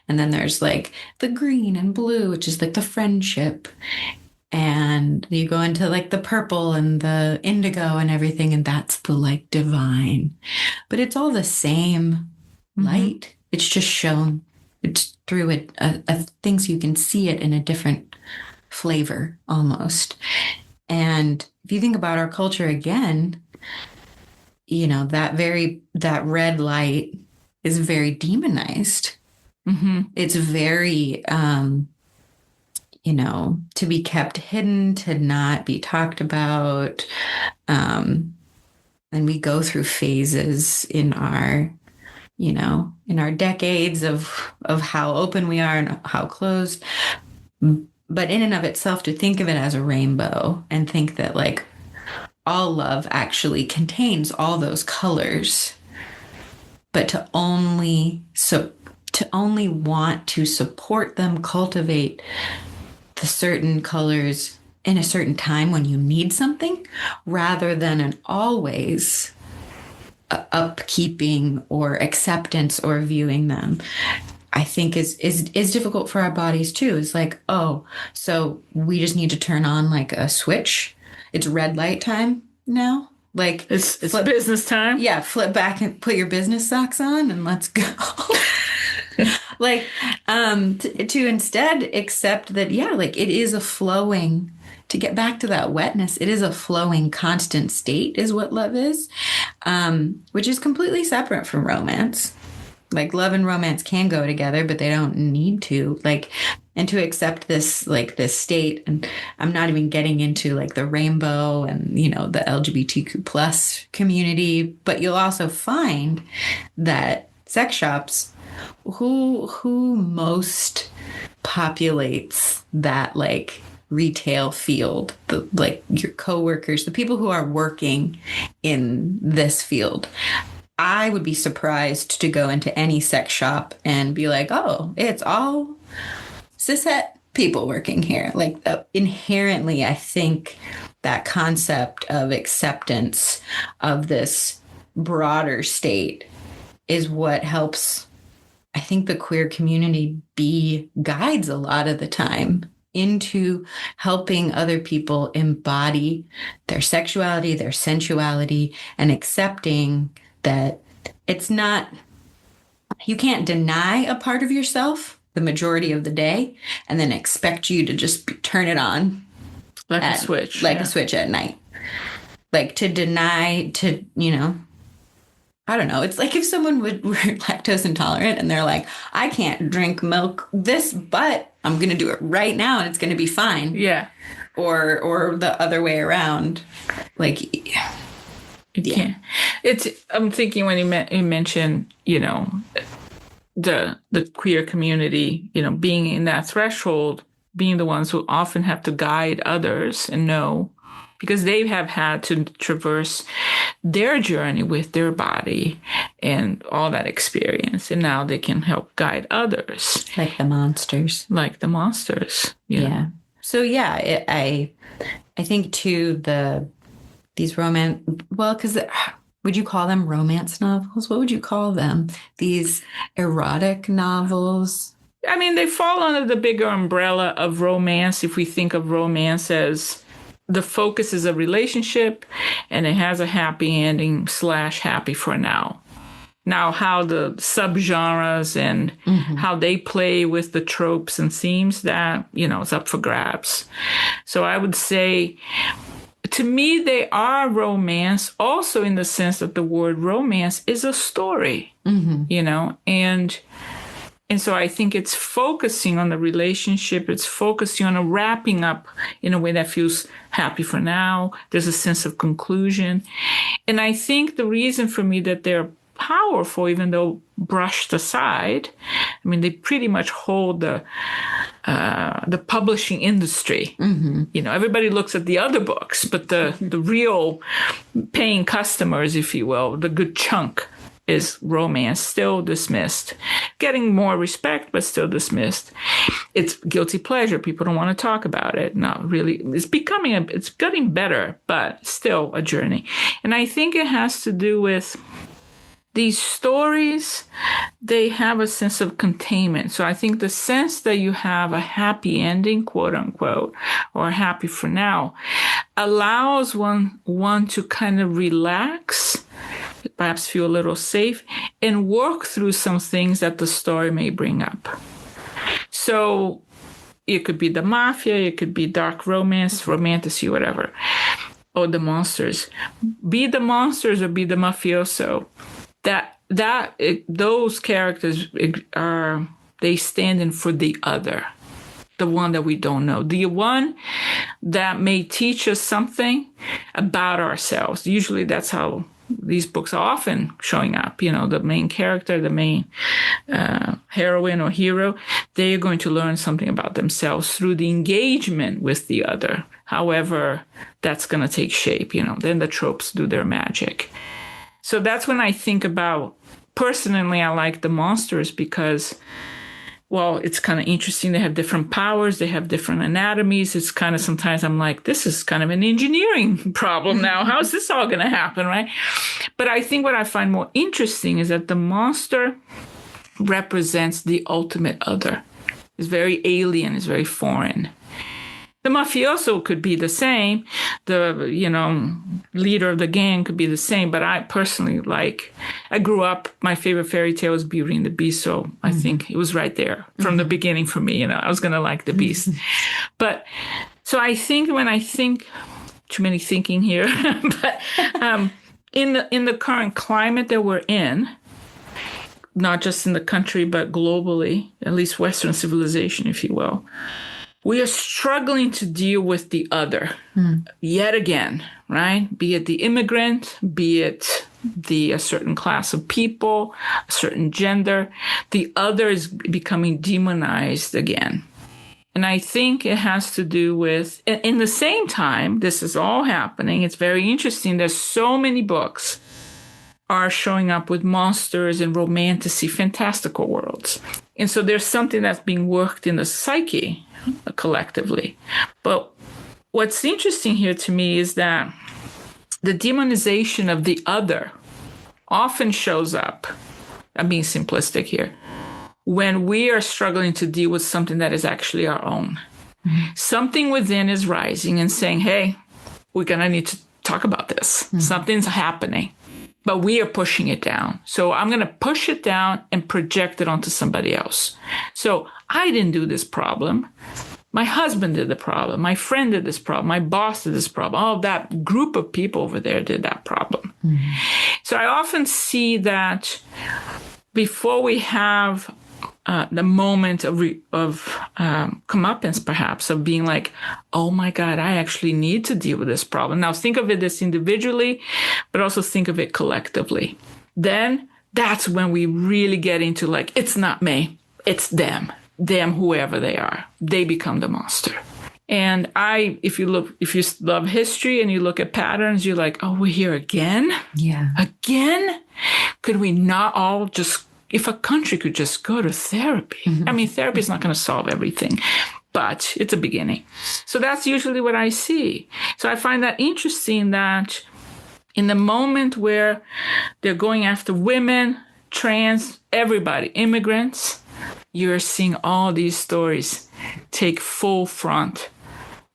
And then there's like the green and blue, which is like the friendship. And you go into like the purple and the indigo and everything, and that's the like divine. But it's all the same light. It's just shown, it's through a thing, so you can see it in a different flavor almost. And if you think about our culture again, that red light is very demonized. It's very, to be kept hidden, to not be talked about. And we go through phases in our decades of how open we are and how closed. But in and of itself, to think of it as a rainbow and think that like all love actually contains all those colors, but to only want to support them, cultivate the certain colors in a certain time when you need something, rather than an always upkeeping or acceptance or viewing them, I think is difficult for our bodies too. It's like, oh, so we just need to turn on like a switch. It's red light time now. Like it's business time. Yeah, flip back and put your business socks on and let's go. Like, to instead accept that, yeah, like it is a flowing, to get back to that wetness, it is a flowing constant state is what love is, which is completely separate from romance. Like love and romance can go together, but they don't need to. Like, and to accept this, like this state, and I'm not even getting into like the rainbow and, the LGBTQ plus community, but you'll also find that sex shops, who most populates that like retail field, the like your coworkers, the people who are working in this field. I would be surprised to go into any sex shop and be like, oh, it's all cishet people working here. Like inherently, I think that concept of acceptance of this broader state is what helps, I think, the queer community be guides a lot of the time into helping other people embody their sexuality, their sensuality, and accepting that it's not, you can't deny a part of yourself, the majority of the day and then expect you to just turn it on like a switch. Like a switch at night. Like to deny to, I don't know. It's like if someone were lactose intolerant and they're like, I can't drink milk but I'm going to do it right now and it's going to be fine. Yeah. Or the other way around. Like, yeah. I'm thinking when you mentioned, the queer community, being in that threshold, being the ones who often have to guide others and know, because they have had to traverse their journey with their body and all that experience. And now they can help guide others. Like the monsters. Yeah. So, yeah, I think, too, these romance... Well, because... Would you call them romance novels? What would you call them? These erotic novels? I mean, they fall under the bigger umbrella of romance. If we think of romance as the focus is a relationship and it has a happy ending / happy for now. Now, how the subgenres and how they play with the tropes and themes, that, is up for grabs. So I would say, to me, they are romance also in the sense that the word romance is a story, and so I think it's focusing on the relationship. It's focusing on a wrapping up in a way that feels happy for now. There's a sense of conclusion. And I think the reason for me that they're powerful, even though brushed aside, I mean, they pretty much hold the publishing industry. Everybody looks at the other books, but the real paying customers, if you will, the good chunk is romance, still dismissed. Getting more respect, but still dismissed. It's guilty pleasure. People don't want to talk about it. Not really. It's getting better, but still a journey. And I think it has to do with these stories, they have a sense of containment. So I think the sense that you have a happy ending, quote unquote, or happy for now, allows one to kind of relax, perhaps feel a little safe, and work through some things that the story may bring up. So it could be the mafia, it could be dark romance, romantasy, whatever, or the monsters. Be the monsters or be the mafioso. Those characters they stand in for the other, the one that we don't know, the one that may teach us something about ourselves. Usually that's how these books are often showing up. The main character, the main heroine or hero, they're going to learn something about themselves through the engagement with the other. However, that's going to take shape, then the tropes do their magic. So that's when I think about, personally, I like the monsters because, well, it's kind of interesting. They have different powers. They have different anatomies. It's kind of, sometimes I'm like, this is kind of an engineering problem now. How's this all going to happen, right? But I think what I find more interesting is that the monster represents the ultimate other. It's very alien. It's very foreign. The mafioso could be the same. The, leader of the gang could be the same. But I personally I grew up, my favorite fairy tale was Beauty and the Beast. So I think it was right there from the beginning for me. I was going to like the Beast. But so I think when I think, too many thinking here, but in the current climate that we're in, not just in the country, but globally, at least Western civilization, if you will, we are struggling to deal with the other yet again, right? Be it the immigrant, be it a certain class of people, a certain gender. The other is becoming demonized again. And I think it has to do with, in the same time, this is all happening. It's very interesting. There's so many books are showing up with monsters and romantasy, fantastical worlds. And so there's something that's being worked in the psyche collectively. But what's interesting here to me is that the demonization of the other often shows up, I'm being simplistic here, when we are struggling to deal with something that is actually our own. Something within is rising and saying, hey, we're going to need to talk about this. Something's happening. But we are pushing it down. So I'm going to push it down and project it onto somebody else. So I didn't do this problem. My husband did the problem. My friend did this problem. My boss did this problem. All that group of people over there did that problem. Mm-hmm. So I often see that before we have the moment of comeuppance, perhaps, of being like, oh my God, I actually need to deal with this problem. Now think of it as individually, but also think of it collectively. Then that's when we really get into like, it's not me, it's them, whoever they are. They become the monster. And if you love history and you look at patterns, you're like, oh, we're here again? Yeah. Again? Could we not all just, if a country could just go to therapy? Mm-hmm. I mean, therapy is not going to solve everything, but it's a beginning. So that's usually what I see. So I find that interesting that in the moment where they're going after women, trans, everybody, immigrants, you're seeing all these stories take full front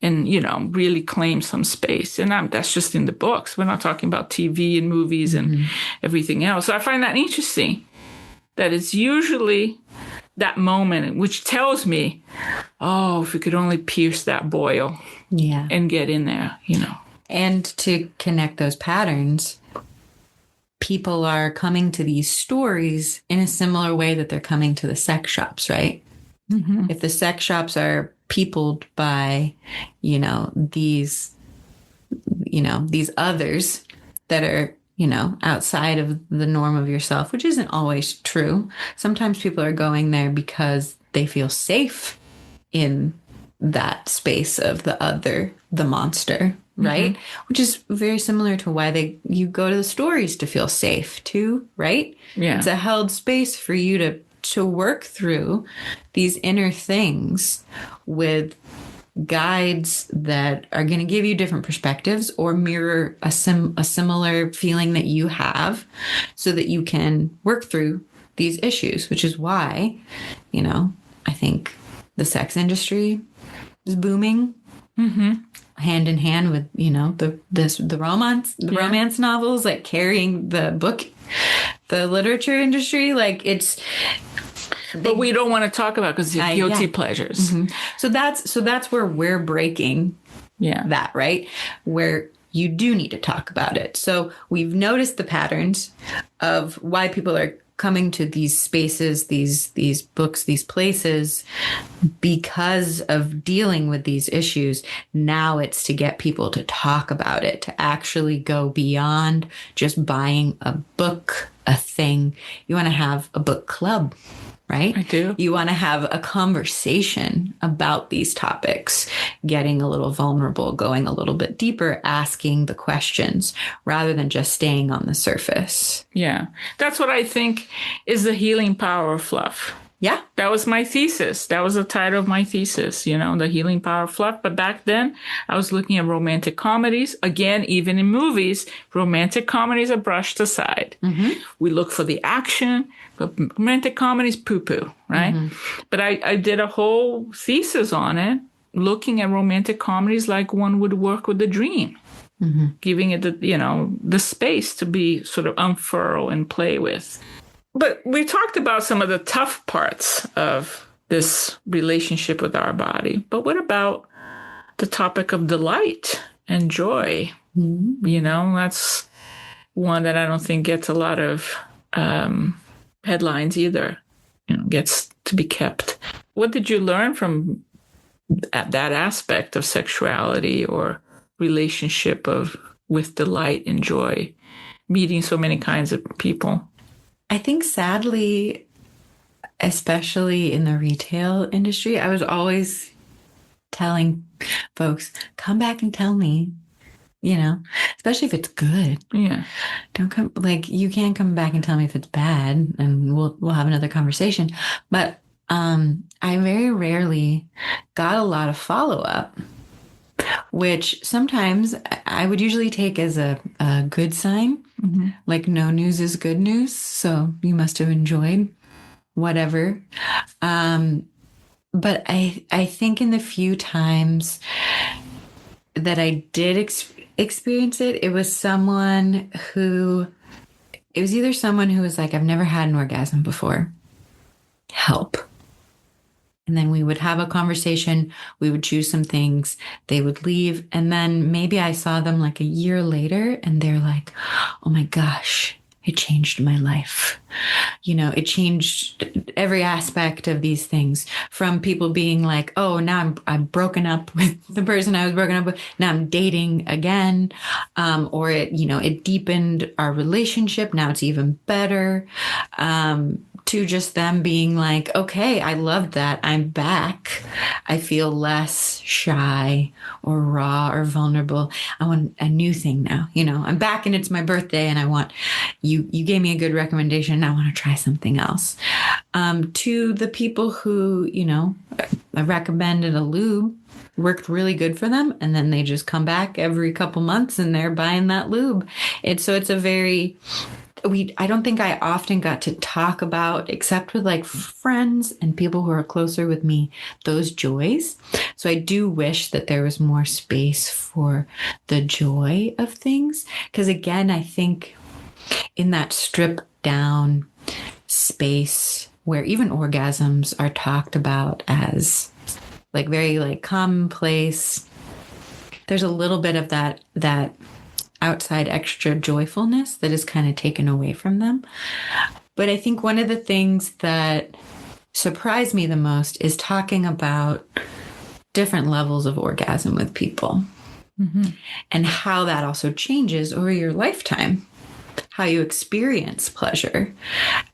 and, really claim some space. And that's just in the books. We're not talking about TV and movies and everything else. So I find that interesting, that it's usually that moment, which tells me, oh, if we could only pierce that boil and get in there, And to connect those patterns, people are coming to these stories in a similar way that they're coming to the sex shops, right? Mm-hmm. If the sex shops are peopled by, these others that are, outside of the norm of yourself, which isn't always true. Sometimes people are going there because they feel safe in that space of the other, the monster, right? Mm-hmm. Which is very similar to why you go to the stories to feel safe too, right? Yeah. It's a held space for you to work through these inner things with guides that are going to give you different perspectives or mirror a similar feeling that you have so that you can work through these issues, which is why, I think the sex industry is booming hand in hand with, the romance novels, like carrying the literature industry. Like but we don't want to talk about because it's guilty pleasures. Mm-hmm. So that's where we're breaking that, right? Where you do need to talk about it. So we've noticed the patterns of why people are coming to these spaces, these books, these places, because of dealing with these issues. Now it's to get people to talk about it, to actually go beyond just buying a book, a thing. You want to have a book club, right? I do. You want to have a conversation about these topics, getting a little vulnerable, going a little bit deeper, asking the questions rather than just staying on the surface. Yeah. That's what I think is the healing power of fluff. Yeah. That was my thesis. That was the title of my thesis, the healing power of fluff. But back then I was looking at romantic comedies. Again, even in movies, romantic comedies are brushed aside. Mm-hmm. We look for the action, but romantic comedies, poo-poo, right? Mm-hmm. But I did a whole thesis on it, looking at romantic comedies like one would work with a dream. Mm-hmm. Giving it the space to be sort of unfurl and play with. But we talked about some of the tough parts of this relationship with our body. But what about the topic of delight and joy? Mm-hmm. That's one that I don't think gets a lot of headlines either. Gets to be kept. What did you learn from that aspect of sexuality or relationship with delight and joy, meeting so many kinds of people? I think sadly, especially in the retail industry, I was always telling folks, come back and tell me, especially if it's good. Yeah. Don't come, you can come back and tell me if it's bad and we'll have another conversation. But I very rarely got a lot of follow-up, which sometimes I would usually take as a good sign. Mm-hmm. Like no news is good news. So you must have enjoyed whatever. But I think in the few times that I did experience it, it was either someone who was like, I've never had an orgasm before. Help. And then we would have a conversation. We would choose some things. They would leave. And then maybe I saw them like a year later and they're like, oh my gosh, it changed my life. It changed every aspect of these things, from people being like, oh, now I'm broken up with the person I was broken up with. Now I'm dating again. Or it deepened our relationship. Now it's even better. To just them being like, okay, I loved that. I'm back. I feel less shy or raw or vulnerable. I want a new thing now. I'm back and it's my birthday and I want, you gave me a good recommendation and I want to try something else. To the people who, I recommended a lube, worked really good for them. And then they just come back every couple months and they're buying that lube. It's a very, I don't think I often got to talk about, except with like friends and people who are closer with me, those joys. So I do wish that there was more space for the joy of things. Because again, I think in that stripped down space where even orgasms are talked about as like very like commonplace, there's a little bit of that outside extra joyfulness that is kind of taken away from them. But I think one of the things that surprised me the most is talking about different levels of orgasm with people, and how that also changes over your lifetime, how you experience pleasure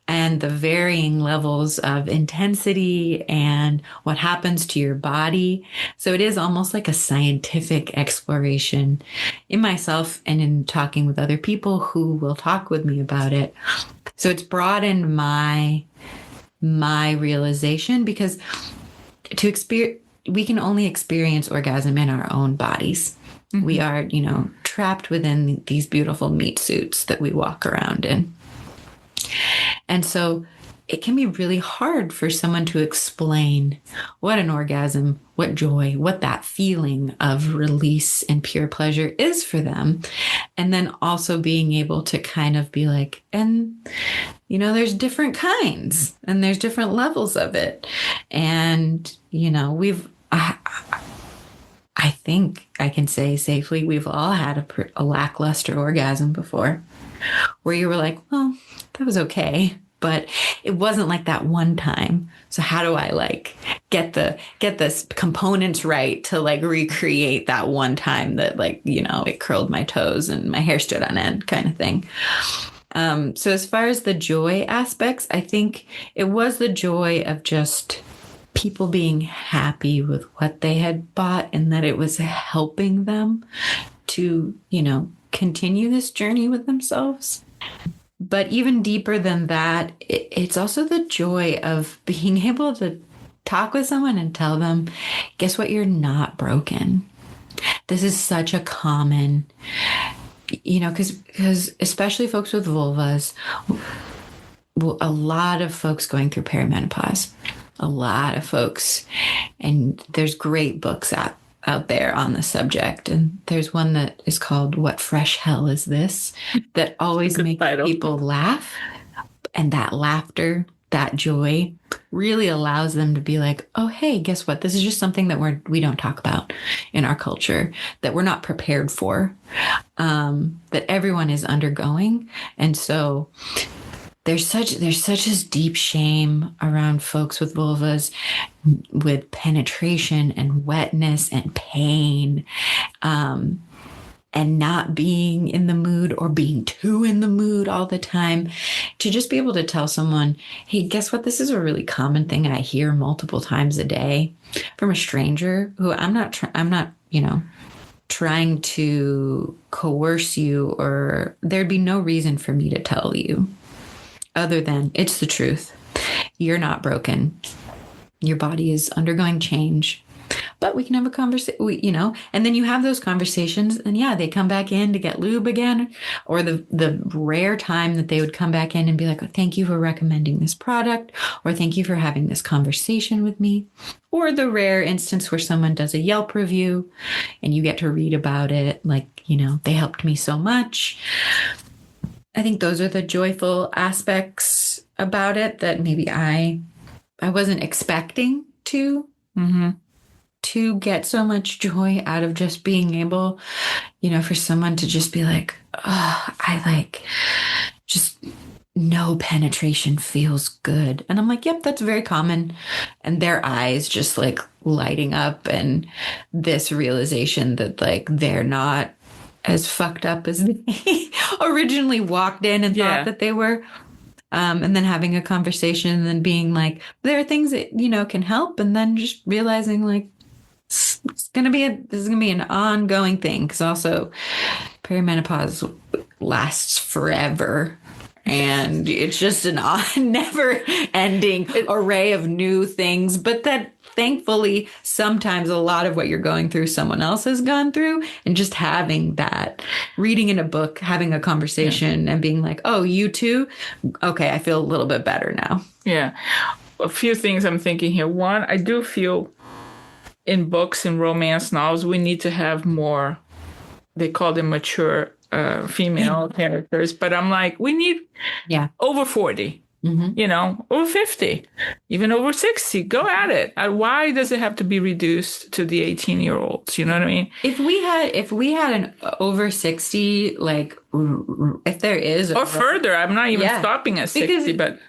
and the varying levels of intensity and what happens to your body. So it is almost like a scientific exploration in myself and in talking with other people who will talk with me about it. So it's broadened my realization, because we can only experience orgasm in our own bodies. We are, trapped within these beautiful meat suits that we walk around in. And so it can be really hard for someone to explain what an orgasm, what joy, what that feeling of release and pure pleasure is for them. And then also being able to kind of be like, and, there's different kinds and there's different levels of it. And, I think I can say safely, we've all had a lackluster orgasm before, where you were like, well, that was okay, but it wasn't like that one time. So how do I like get the components right to like recreate that one time that like, it curled my toes and my hair stood on end kind of thing. So as far as the joy aspects, I think it was the joy of just people being happy with what they had bought and that it was helping them to, continue this journey with themselves. But even deeper than that, it's also the joy of being able to talk with someone and tell them, guess what? You're not broken. This is such a common, because especially folks with vulvas, a lot of folks going through perimenopause, a lot of folks, and there's great books out there on the subject. And there's one that is called What Fresh Hell Is This? That always makes people laugh. And that laughter, that joy really allows them to be like, oh, hey, guess what? This is just something that we don't talk about in our culture, that we're not prepared for, that everyone is undergoing. And so there's such this deep shame around folks with vulvas, with penetration and wetness and pain, and not being in the mood or being too in the mood all the time. To just be able to tell someone, hey, guess what? This is a really common thing I hear multiple times a day from a stranger who I'm not trying to coerce you, or there'd be no reason for me to tell you other than it's the truth. You're not broken. Your body is undergoing change, but we can have a conversation, and then you have those conversations and they come back in to get lube again, or the rare time that they would come back in and be like, oh, thank you for recommending this product, or thank you for having this conversation with me, or the rare instance where someone does a Yelp review and you get to read about it. Like, they helped me so much. I think those are the joyful aspects about it that maybe I wasn't expecting to get so much joy out of just being able, for someone to just be like, oh, I like just no penetration feels good. And I'm like, yep, that's very common. And their eyes just like lighting up, and this realization that like they're not as fucked up as they originally walked in and thought that they were. And then having a conversation and then being like, there are things that, can help. And then just realizing like, this is going to be an ongoing thing. Cause also perimenopause lasts forever. And it's just an never ending array of new things, but that thankfully, sometimes a lot of what you're going through, someone else has gone through, and just having that, reading in a book, having a conversation and being like, oh, you too? Okay, I feel a little bit better now. Yeah. A few things I'm thinking here. One, I do feel in books and romance novels, we need to have more, they call them mature female characters, but I'm like, we need over 40. Over 50, even over 60, go at it. Why does it have to be reduced to the 18-year-olds? You know what I mean? If we had an over 60, like if there is, or further, I'm not even stopping at 60, but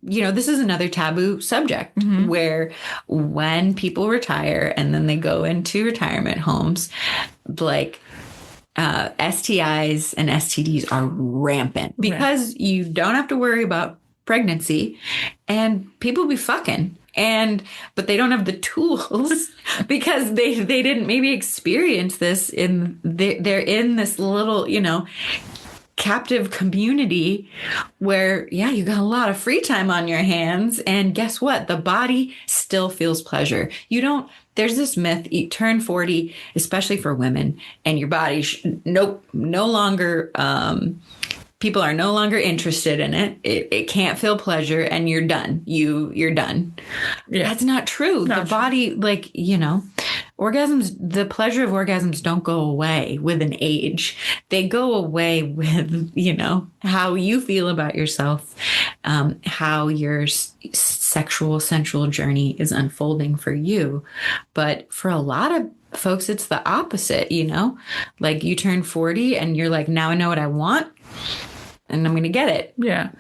this is another taboo subject where when people retire and then they go into retirement homes, like STIs and STDs are rampant because you don't have to worry about pregnancy, and people be fucking, but they don't have the tools because they didn't maybe experience this they're in this little, captive community where, you got a lot of free time on your hands. And guess what? The body still feels pleasure. There's this myth, you turn 40, especially for women, and your body, no longer, people are no longer interested in it. It can't feel pleasure, and you're done. You're done. Yeah. That's not true. The body, orgasms, the pleasure of orgasms don't go away with an age. They go away with, how you feel about yourself, how your sexual sensual journey is unfolding for you. But for a lot of folks, it's the opposite, like you turn 40 and you're like, now I know what I want, and I'm going to get it. Yeah.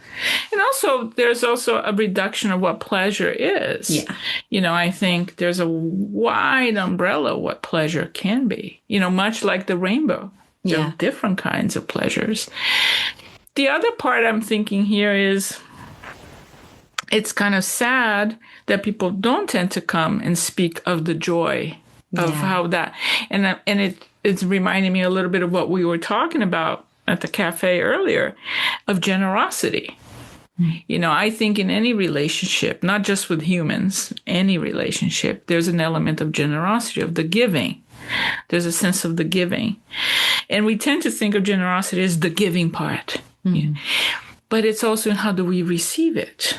And also, there's also a reduction of what pleasure is. Yeah. I think there's a wide umbrella of what pleasure can be, much like the rainbow. There are different kinds of pleasures. The other part I'm thinking here is it's kind of sad that people don't tend to come and speak of the joy of how that, and it's reminding me a little bit of what we were talking about at the cafe earlier, of generosity. I think in any relationship, not just with humans, any relationship, there's an element of generosity, of the giving. There's a sense of the giving. And we tend to think of generosity as the giving part. But it's also in how do we receive it,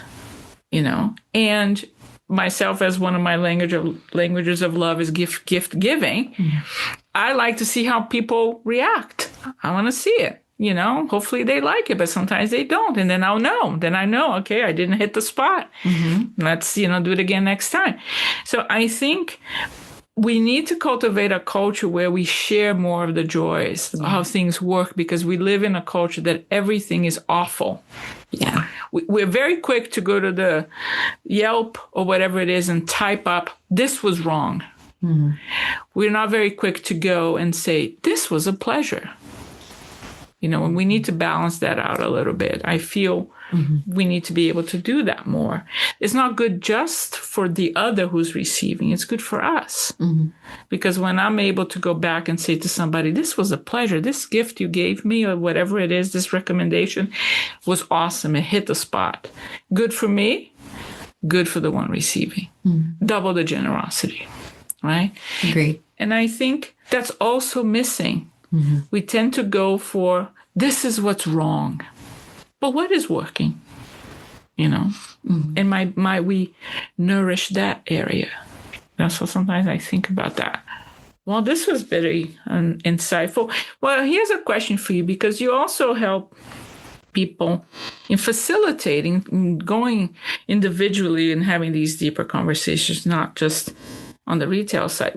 And myself, as one of my languages of love is gift giving, I like to see how people react. I want to see it. Hopefully they like it, but sometimes they don't. And then I'll know. Then I know, okay, I didn't hit the spot. Let's, do it again next time. So I think we need to cultivate a culture where we share more of the joys, how things work, because we live in a culture that everything is awful. Yeah. We're very quick to go to the Yelp or whatever it is and type up, this was wrong. We're not very quick to go and say, this was a pleasure. And we need to balance that out a little bit. I feel we need to be able to do that more. It's not good just for the other who's receiving. It's good for us. Because when I'm able to go back and say to somebody, this was a pleasure, this gift you gave me or whatever it is, this recommendation was awesome. It hit the spot. Good for me, good for the one receiving. Double the generosity, right? Agreed. And I think that's also missing. We tend to go for, this is what's wrong. But what is working? And we nourish that area. So sometimes I think about that. Well, this was very insightful. Well, here's a question for you, because you also help people in facilitating, in going individually and having these deeper conversations, not just on the retail side?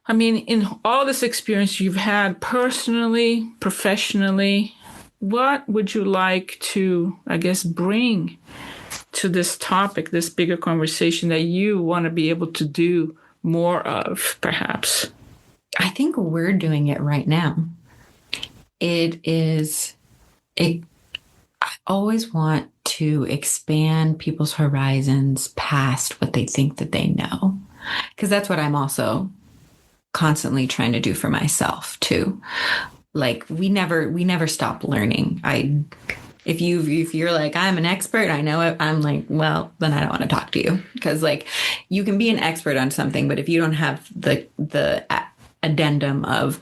In all this experience you've had personally, professionally, what would you like to, bring to this topic, this bigger conversation that you want to be able to do more of, perhaps? I think we're doing it right now. I always want to expand people's horizons past what they think that they know, because that's what I'm also constantly trying to do for myself too. Like we never stop learning. If you're like, I'm an expert, I know it, I'm like, well, then I don't want to talk to you, because like you can be an expert on something, but if you don't have the addendum of,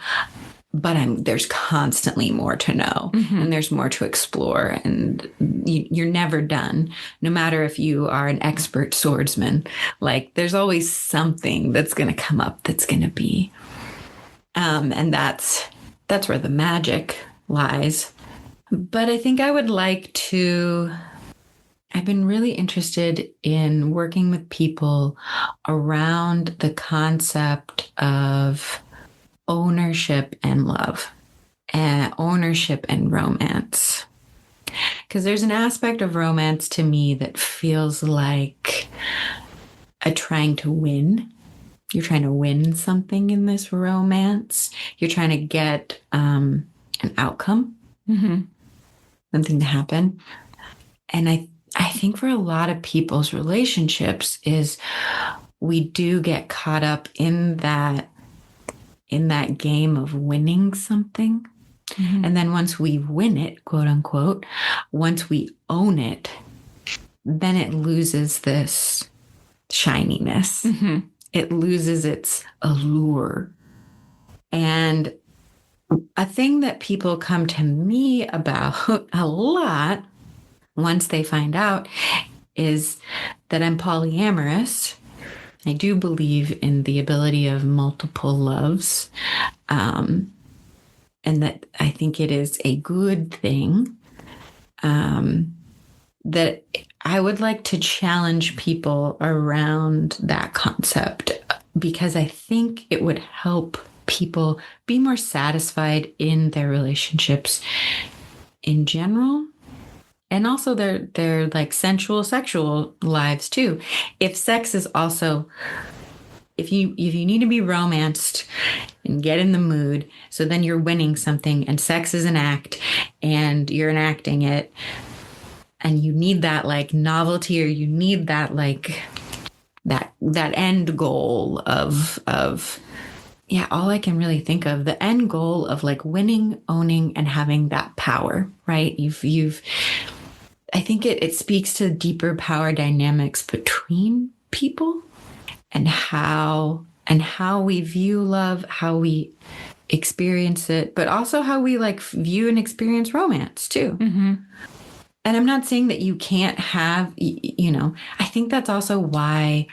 but there's constantly more to know, and there's more to explore, and you're never done. No matter if you are an expert swordsman, like there's always something that's going to come up that's going to be, and that's where the magic lies. But I think I would like to, I've been really interested in working with people around the concept of ownership and love, and ownership and romance. Because there's an aspect of romance to me that feels like a trying to win. You're trying to win something in this romance. You're trying to get an outcome, something to happen. And I think for a lot of people's relationships is we do get caught up in that game of winning something. And then once we win it, quote unquote, once we own it, then it loses this shininess. It loses its allure. And a thing that people come to me about a lot once they find out is that I'm polyamorous. I do believe in the ability of multiple loves, and that I think it is a good thing, that I would like to challenge people around that concept, because I think it would help people be more satisfied in their relationships in general, and also their like sensual, sexual lives too. If sex is also, if you need to be romanced and get in the mood, so then you're winning something, and sex is an act and you're enacting it, and you need that like novelty, or you need that like that end goal of all I can really think of, the end goal of like winning, owning, and having that power, right? I think it speaks to deeper power dynamics between people, and how we view love, how we experience it, but also how we like view and experience romance too. And I'm not saying that you can't have, I think that's also why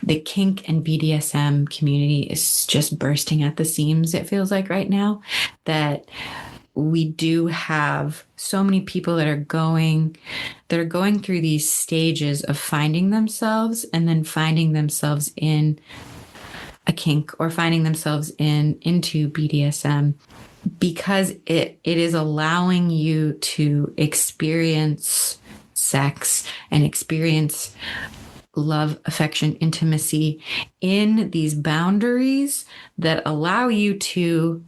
the kink and BDSM community is just bursting at the seams, it feels like right now, that we do have so many people that are going through these stages of finding themselves, and then finding themselves in a kink, or finding themselves into BDSM, because it is allowing you to experience sex and experience love, affection, intimacy in these boundaries that allow you to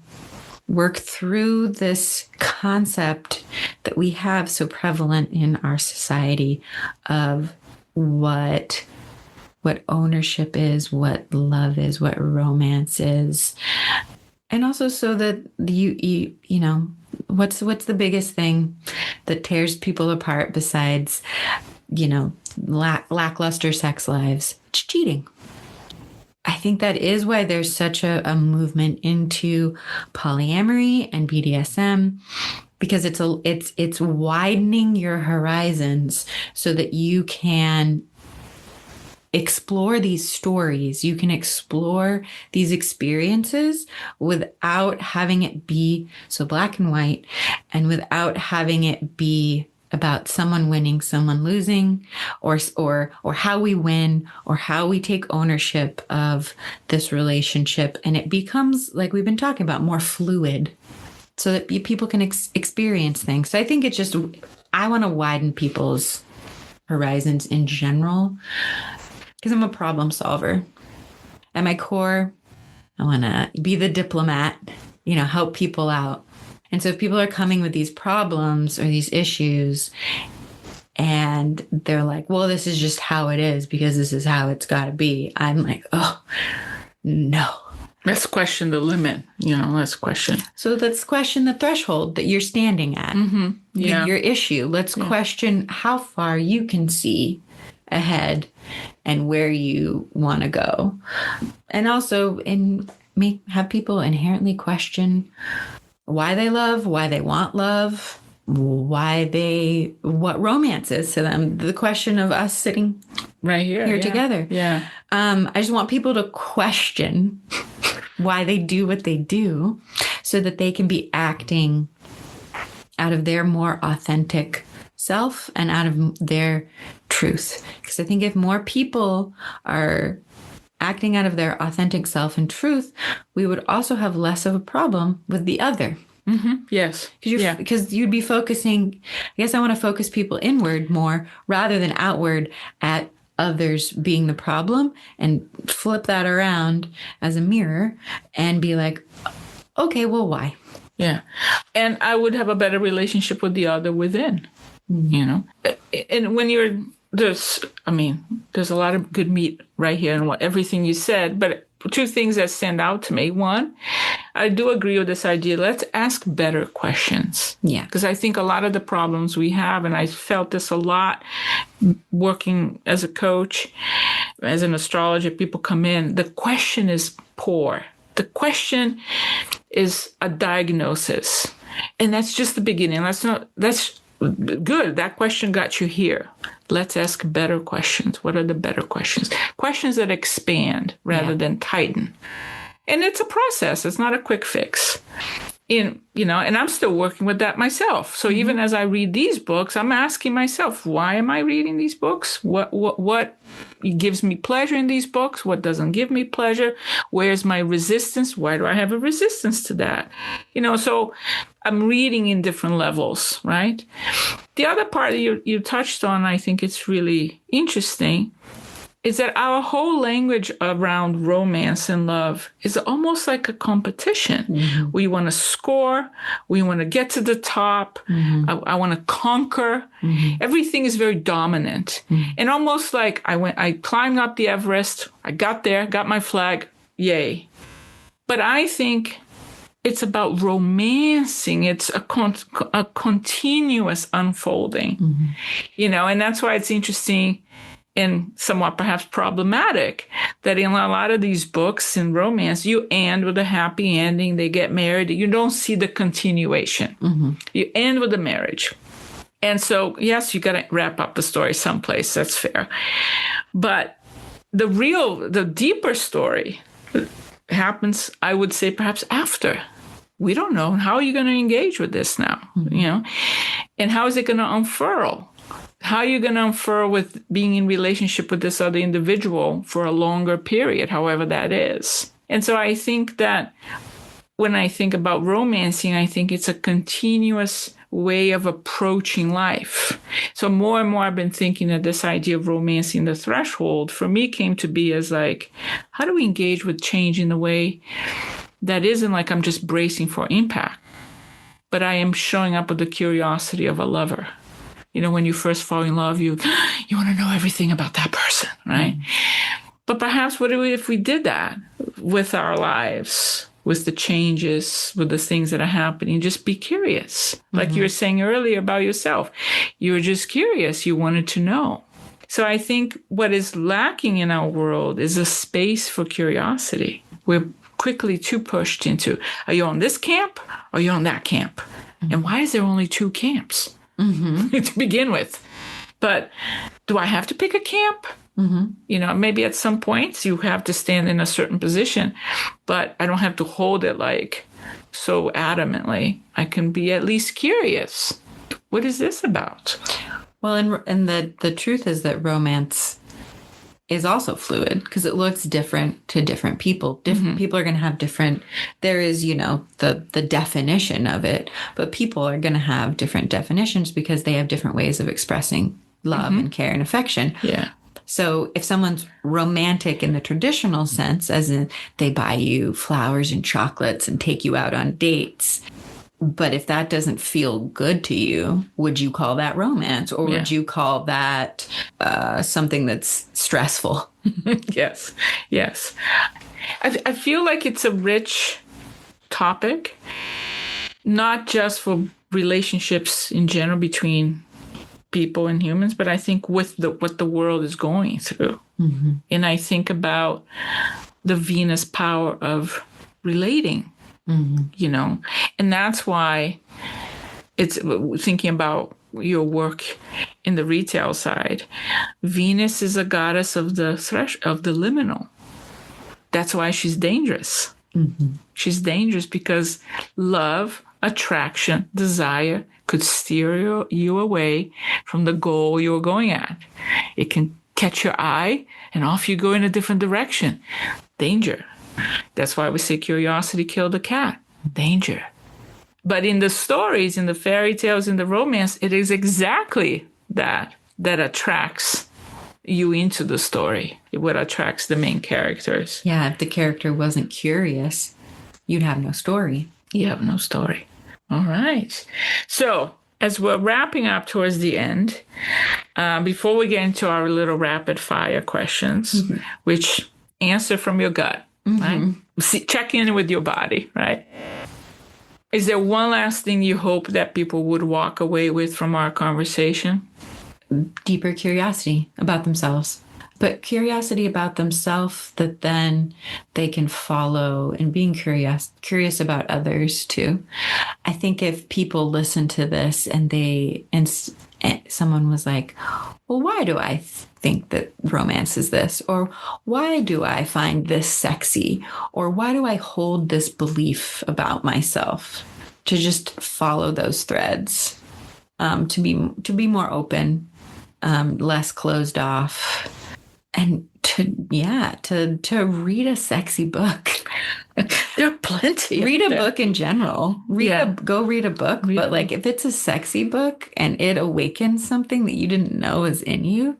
work through this concept that we have so prevalent in our society of what ownership is, what love is, what romance is. And also so that you know, what's the biggest thing that tears people apart besides, lackluster sex lives? It's cheating. I think that is why there's such a movement into polyamory and BDSM, because it's widening your horizons so that you can explore these stories, you can explore these experiences without having it be so black and white, and without having it be about someone winning, someone losing, or how we win, or how we take ownership of this relationship. And it becomes, like we've been talking about, more fluid, so that people can experience things. So I think it's just, I want to widen people's horizons in general, because I'm a problem solver. At my core, I want to be the diplomat, help people out. And so if people are coming with these problems or these issues, and they're like, well, this is just how it is because this is how it's got to be, I'm like, oh, no. Let's question the limit, let's question. So let's question the threshold that you're standing at, your issue. Let's question how far you can see ahead and where you want to go. And also have people inherently question why they love, why they want love, what romance is to them. The question of us sitting right here together. Yeah. I just want people to question why they do what they do, so that they can be acting out of their more authentic self and out of their truth. Because I think if more people are acting out of their authentic self and truth, we would also have less of a problem with the other. Mm-hmm. Yes. Because you'd be focusing, I guess I want to focus people inward more rather than outward at others being the problem, and flip that around as a mirror and be like, okay, well, why? Yeah. And I would have a better relationship with the other within, And when there's a lot of good meat right here in everything you said, but two things that stand out to me. One, I do agree with this idea. Let's ask better questions. Yeah. Because I think a lot of the problems we have, and I felt this a lot working as a coach, as an astrologer, people come in, the question is poor. The question is a diagnosis. And that's just the beginning. That's good. That question got you here. Let's ask better questions. What are the better questions? Questions that expand rather than tighten. And it's a process. It's not a quick fix. And I'm still working with that myself. So even as I read these books, I'm asking myself, why am I reading these books? What gives me pleasure in these books? What doesn't give me pleasure? Where's my resistance? Why do I have a resistance to that? So I'm reading in different levels, right? The other part you touched on, I think it's really interesting, is that our whole language around romance and love is almost like a competition. Mm-hmm. We want to score. We want to get to the top. Mm-hmm. I want to conquer. Mm-hmm. Everything is very dominant. Mm-hmm. And almost like I climbed up the Everest. I got there, got my flag. Yay. But I think it's about romancing. It's a continuous unfolding, and that's why it's interesting and somewhat perhaps problematic that in a lot of these books in romance, you end with a happy ending. They get married. You don't see the continuation. Mm-hmm. You end with a marriage. And so, yes, you got to wrap up the story someplace. That's fair. But the deeper story happens, I would say, perhaps after. We don't know. How are you going to engage with this now? Mm-hmm. And how is it going to unfurl? How are you going to unfurl with being in relationship with this other individual for a longer period, however that is? And so I think that when I think about romancing, I think it's a continuous way of approaching life. So more and more I've been thinking that this idea of romancing the threshold for me came to be as like, how do we engage with change in a way that isn't like I'm just bracing for impact, but I am showing up with the curiosity of a lover. When you first fall in love, you want to know everything about that person, right? Mm-hmm. But perhaps what if we did that with our lives, with the changes, with the things that are happening? Just be curious. Mm-hmm. Like you were saying earlier about yourself. You were just curious. You wanted to know. So I think what is lacking in our world is a space for curiosity. We're quickly too pushed into, are you on this camp or are you on that camp? Mm-hmm. And why is there only two camps? Mm-hmm. To begin with. But do I have to pick a camp? Maybe at some points you have to stand in a certain position, but I don't have to hold it like so adamantly. I can be at least curious. What is this about? Well, and the truth is that romance is also fluid because it looks different to different people. Different people are going to have different, there is, the definition of it, but people are going to have different definitions because they have different ways of expressing love and care and affection. Yeah. So if someone's romantic in the traditional sense, as in they buy you flowers and chocolates and take you out on dates, but if that doesn't feel good to you, would you call that romance, or would you call that something that's stressful? Yes. I feel like it's a rich topic, not just for relationships in general between people and humans, but I think with what the world is going through. And I think about the Venus power of relating. And that's why it's thinking about your work in the retail side. Venus is a goddess of the liminal. That's why she's dangerous. She's dangerous because love, attraction, desire could steer you away from the goal you're going at. It can catch your eye and off you go in a different direction. Danger. That's why we say curiosity killed the cat. Danger. But in the stories, in the fairy tales, in the romance, it is exactly that attracts you into the story. What attracts the main characters. Yeah, if the character wasn't curious, you'd have no story. You have no story. All right. So as we're wrapping up towards the end, before we get into our little rapid fire questions, which answer from your gut, right? Check in with your body, right? Is there one last thing you hope that people would walk away with from our conversation? Deeper curiosity about themselves. But curiosity about themselves that then they can follow, and being curious about others too. I think if people listen to this and someone was like, well, why do I think that romance is this? Or why do I find this sexy? Or why do I hold this belief about myself? To just follow those threads, to be more open, less closed off, and to read a sexy book. There are plenty. Read a book in general. Go read a book. But like if it's a sexy book and it awakens something that you didn't know was in you,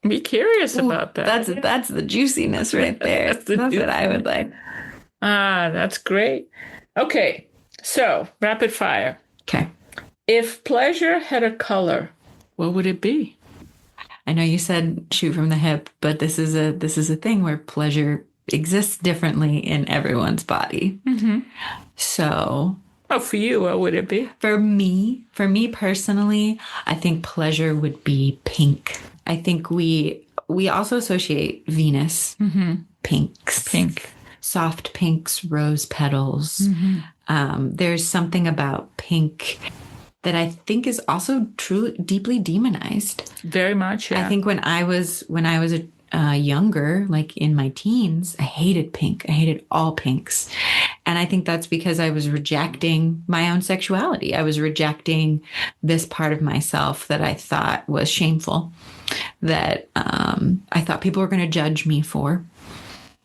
be curious about that. That's the juiciness right there. That's what I would like. That's great. Okay, so rapid fire. Okay. If pleasure had a color, what would it be? I know you said shoot from the hip, but this is a thing where pleasure exists differently in everyone's body. So, for you, what would it be? For me personally, I think pleasure would be pink. I think we also associate Venus, pinks, soft pinks, rose petals. There's something about pink that I think is also truly deeply demonized. Very much, yeah. I think when I was younger, like in my teens, I hated pink. I hated all pinks. And I think that's because I was rejecting my own sexuality. I was rejecting this part of myself that I thought was shameful, that I thought people were going to judge me for.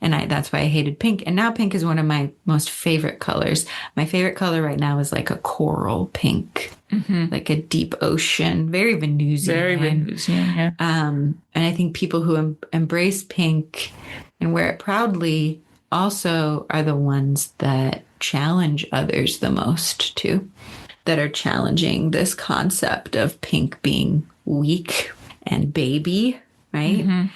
And that's why I hated pink. And now pink is one of my most favorite colors. My favorite color right now is like a coral pink, like a deep ocean, very Venusian. Very Venusian, yeah. And I think people who embrace pink and wear it proudly also are the ones that challenge others the most too, that are challenging this concept of pink being weak and baby, right?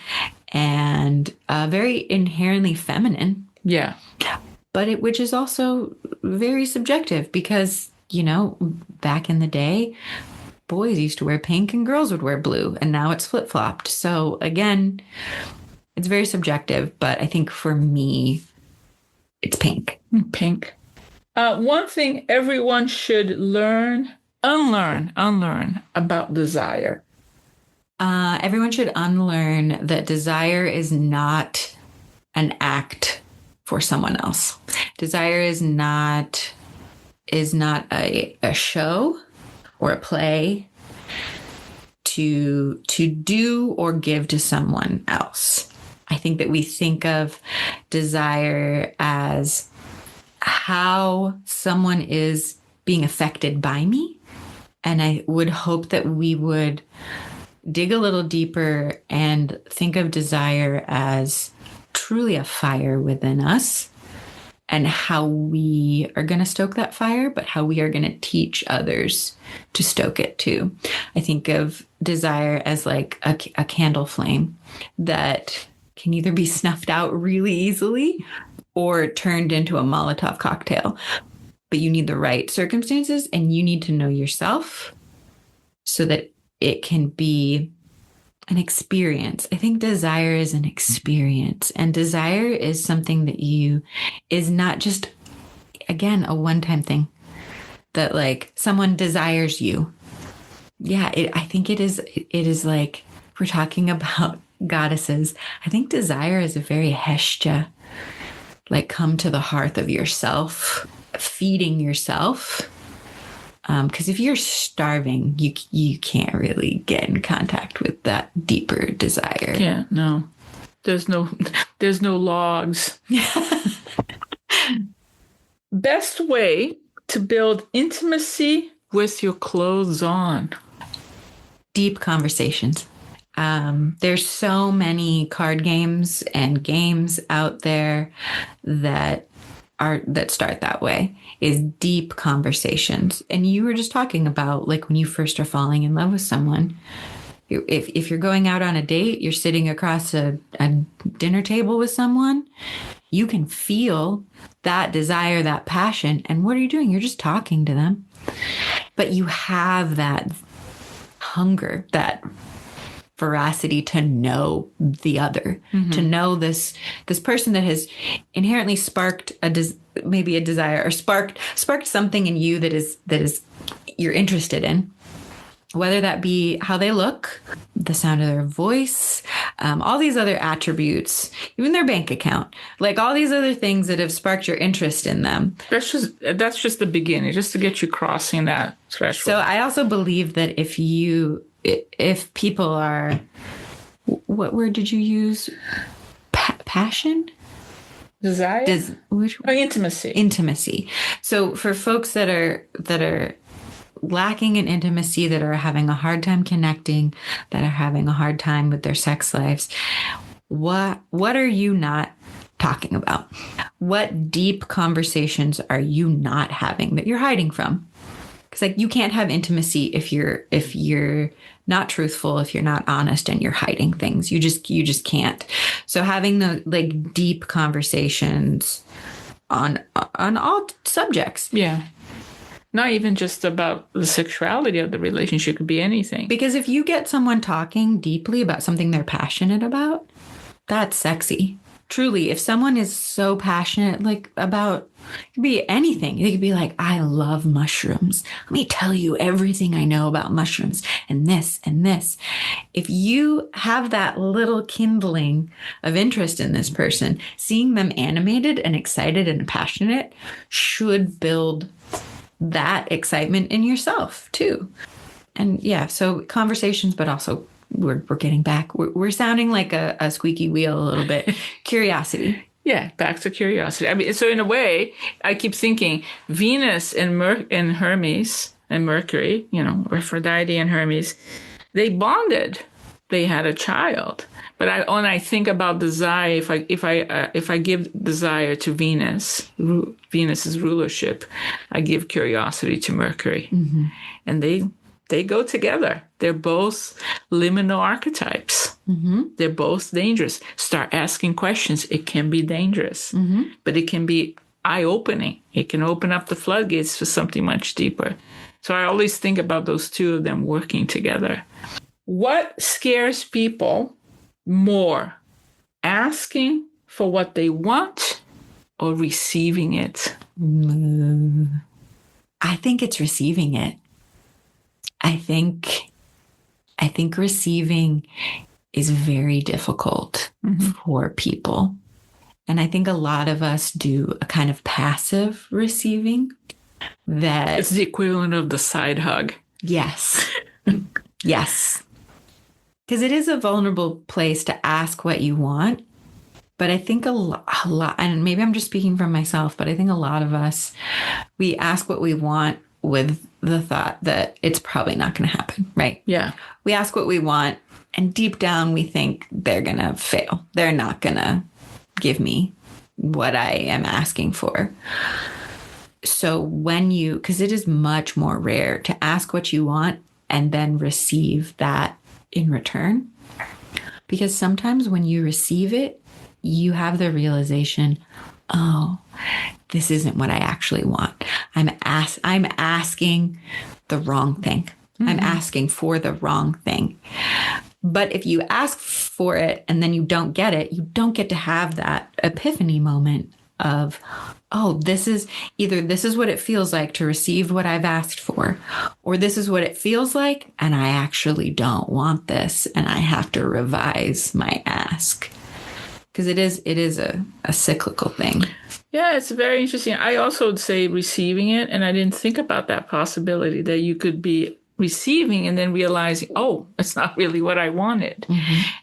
And very inherently feminine. Yeah. But which is also very subjective because, back in the day, boys used to wear pink and girls would wear blue, and now it's flip-flopped. So again, it's very subjective, but I think for me, it's pink. Pink. One thing everyone should unlearn about desire. Everyone should unlearn that desire is not an act for someone else. Desire is not a show or a play to do or give to someone else. I think that we think of desire as how someone is being affected by me. And I would hope that we would dig a little deeper and think of desire as truly a fire within us, and how we are going to stoke that fire, but how we are going to teach others to stoke it too. I think of desire as like a candle flame that can either be snuffed out really easily or turned into a Molotov cocktail. But you need the right circumstances, and you need to know yourself so that it can be an experience. I think desire is an experience, and desire is something that is not just, again, a one-time thing that like someone desires you. Yeah, I think it is like, if we're talking about goddesses, I think desire is a very hestia, like come to the hearth of yourself, feeding yourself. Because if you're starving, you can't really get in contact with that deeper desire. Yeah, no. There's no logs. Best way to build intimacy with your clothes on. Deep conversations. There's so many card games and games out there that start that way, is deep conversations. And you were just talking about like when you first are falling in love with someone, if you're going out on a date, you're sitting across a dinner table with someone, you can feel that desire, that passion. And what are you doing? You're just talking to them. But you have that hunger, that veracity to know the other, to know this person that has inherently sparked maybe a desire, or sparked something in you that is you're interested in, whether that be how they look, the sound of their voice, all these other attributes, even their bank account, like all these other things that have sparked your interest in them. That's just the beginning, just to get you crossing that threshold. So I also believe that if people are, what word did you use? Passion? Desire? Intimacy. Intimacy. So for folks that are lacking in intimacy, that are having a hard time connecting, that are having a hard time with their sex lives, what are you not talking about? What deep conversations are you not having that you're hiding from? Because like you can't have intimacy if you're not truthful, if you're not honest, and you're hiding things. You just can't. So having the like deep conversations on all subjects. Yeah. Not even just about the sexuality of the relationship, it could be anything. Because if you get someone talking deeply about something they're passionate about, that's sexy. Truly, if someone is so passionate, like about, it could be anything. They could be like, I love mushrooms. Let me tell you everything I know about mushrooms and this and this. If you have that little kindling of interest in this person, seeing them animated and excited and passionate should build that excitement in yourself too. And yeah, so conversations, but also we're getting back. We're sounding like a squeaky wheel a little bit. Curiosity. Yeah, back to curiosity. I mean, so in a way, I keep thinking Venus and Hermes and Mercury, Aphrodite and Hermes, they bonded. They had a child. But when I think about desire, if I give desire to Venus, Venus's rulership, I give curiosity to Mercury, and they go together. They're both liminal archetypes. They're both dangerous. Start asking questions. It can be dangerous, but it can be eye-opening. It can open up the floodgates for something much deeper. So I always think about those two of them working together. What scares people more, asking for what they want or receiving it? I think it's receiving it. I think I think receiving is very difficult for people. And I think a lot of us do a kind of passive receiving that... It's the equivalent of the side hug. Yes. Yes. Because it is a vulnerable place to ask what you want. But I think a lot, and maybe I'm just speaking from myself, but I think a lot of us, we ask what we want with the thought that it's probably not going to happen, right? Yeah. We ask what we want, and deep down we think they're going to fail. They're not going to give me what I am asking for. So because it is much more rare to ask what you want and then receive that in return. Because sometimes when you receive it, you have the realization, oh, this isn't what I actually want. I'm asking the wrong thing. I'm asking for the wrong thing. But if you ask for it and then you don't get it, you don't get to have that epiphany moment of, oh, this is what it feels like to receive what I've asked for, or this is what it feels like, and I actually don't want this, and I have to revise my ask. Because it is a cyclical thing. Yeah, it's very interesting. I also would say receiving it, and I didn't think about that possibility that you could be receiving and then realizing, oh, it's not really what I wanted.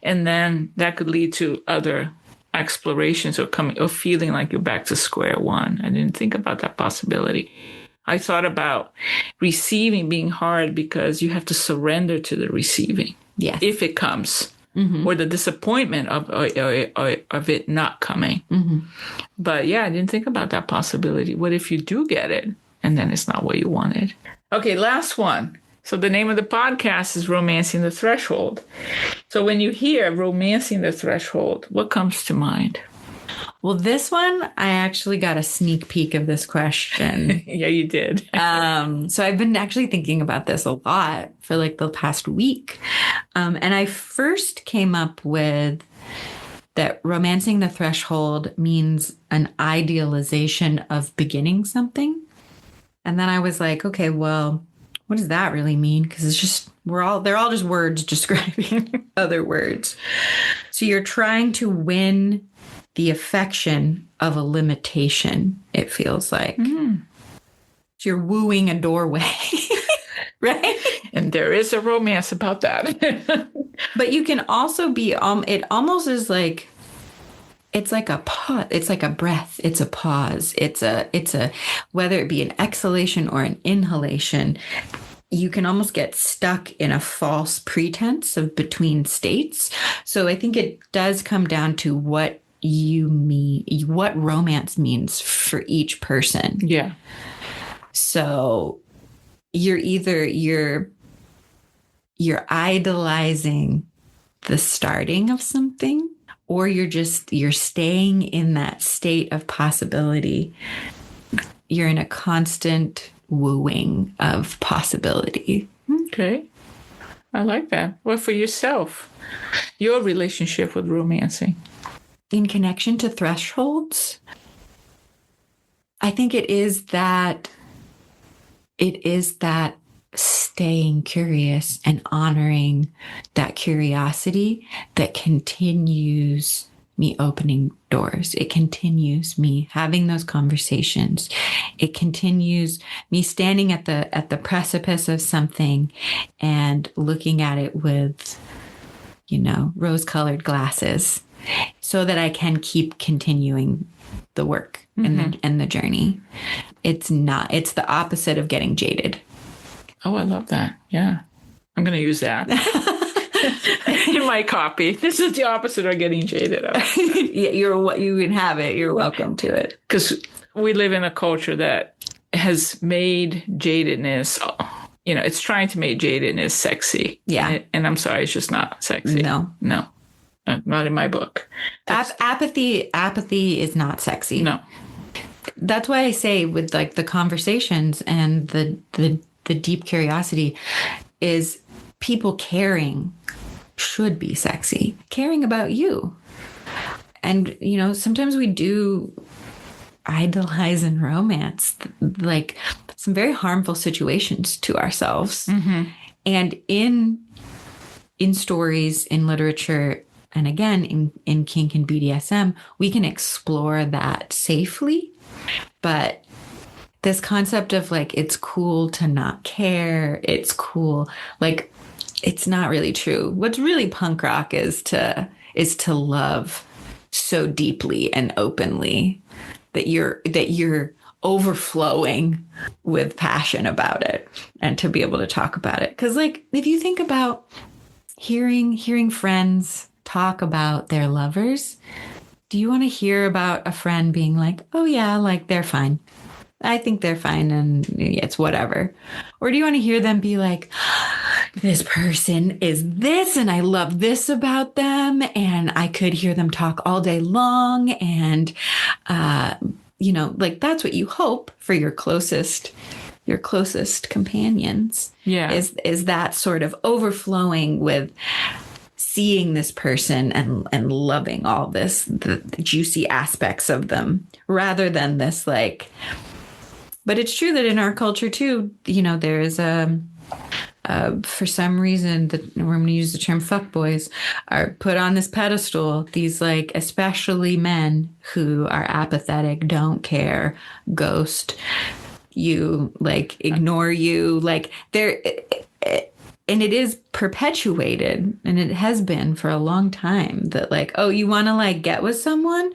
And then that could lead to other explorations or feeling like you're back to square one. I didn't think about that possibility. I thought about receiving being hard because you have to surrender to the receiving. Yes. If it comes. Or the disappointment of it not coming. But yeah, I didn't think about that possibility. What if you do get it and then it's not what you wanted? Okay, last one. So the name of the podcast is Romancing the Threshold. So when you hear Romancing the Threshold, what comes to mind? Well, this one, I actually got a sneak peek of this question. Yeah, you did. So I've been actually thinking about this a lot for like the past week. And I first came up with that romancing the threshold means an idealization of beginning something. And then I was like, okay, well, what does that really mean? Because it's just, they're all just words describing other words. So you're trying to win the affection of a limitation, it feels like. So you're wooing a doorway, right? And there is a romance about that. But you can also be, it almost is like, it's like a pause. It's like a breath. It's a pause. It's a, whether it be an exhalation or an inhalation, you can almost get stuck in a false pretense of between states. So I think it does come down to what you mean, what romance means for each person. Yeah. So you're idolizing the starting of something, or you're staying in that state of possibility. You're in a constant wooing of possibility. Okay. I like that. Well, for yourself, your relationship with romancing. In connection to thresholds, I think it is that staying curious and honoring that curiosity that continues me opening doors. It continues me having those conversations. It continues me standing at the precipice of something and looking at it with, rose-colored glasses, so that I can keep continuing the work and the journey. It's the opposite of getting jaded. Oh, I love that. Yeah. I'm going to use that in my copy. This is the opposite of getting jaded. Yeah, you can have it. You're welcome to it. Because we live in a culture that has made jadedness, it's trying to make jadedness sexy. Yeah. And I'm sorry, it's just not sexy. No. Not in my book. Apathy is not sexy. No. That's why I say with like the conversations and the deep curiosity is people caring should be sexy. Caring about you. And, sometimes we do idolize and romance like some very harmful situations to ourselves. And in in stories, in literature, and again, in kink and BDSM, we can explore that safely. But this concept of like, it's cool to not care, it's cool, like, it's not really true. What's really punk rock is to love so deeply and openly that you're overflowing with passion about it, and to be able to talk about it. Because like, if you think about hearing friends talk about their lovers, do you want to hear about a friend being like, oh yeah, like they're fine, I think they're fine and it's whatever? Or do you want to hear them be like, this person is this and I love this about them, and I could hear them talk all day long, and like, that's what you hope for your closest companions. Yeah. Is that sort of overflowing with seeing this person and loving all this, the juicy aspects of them, rather than this like. But it's true that in our culture too, there is for some reason, we're going to use the term fuckboys, are put on this pedestal. These like, especially men who are apathetic, don't care, ghost you, like ignore you, like they're. And it is perpetuated, and it has been for a long time, that like, oh, you want to like get with someone?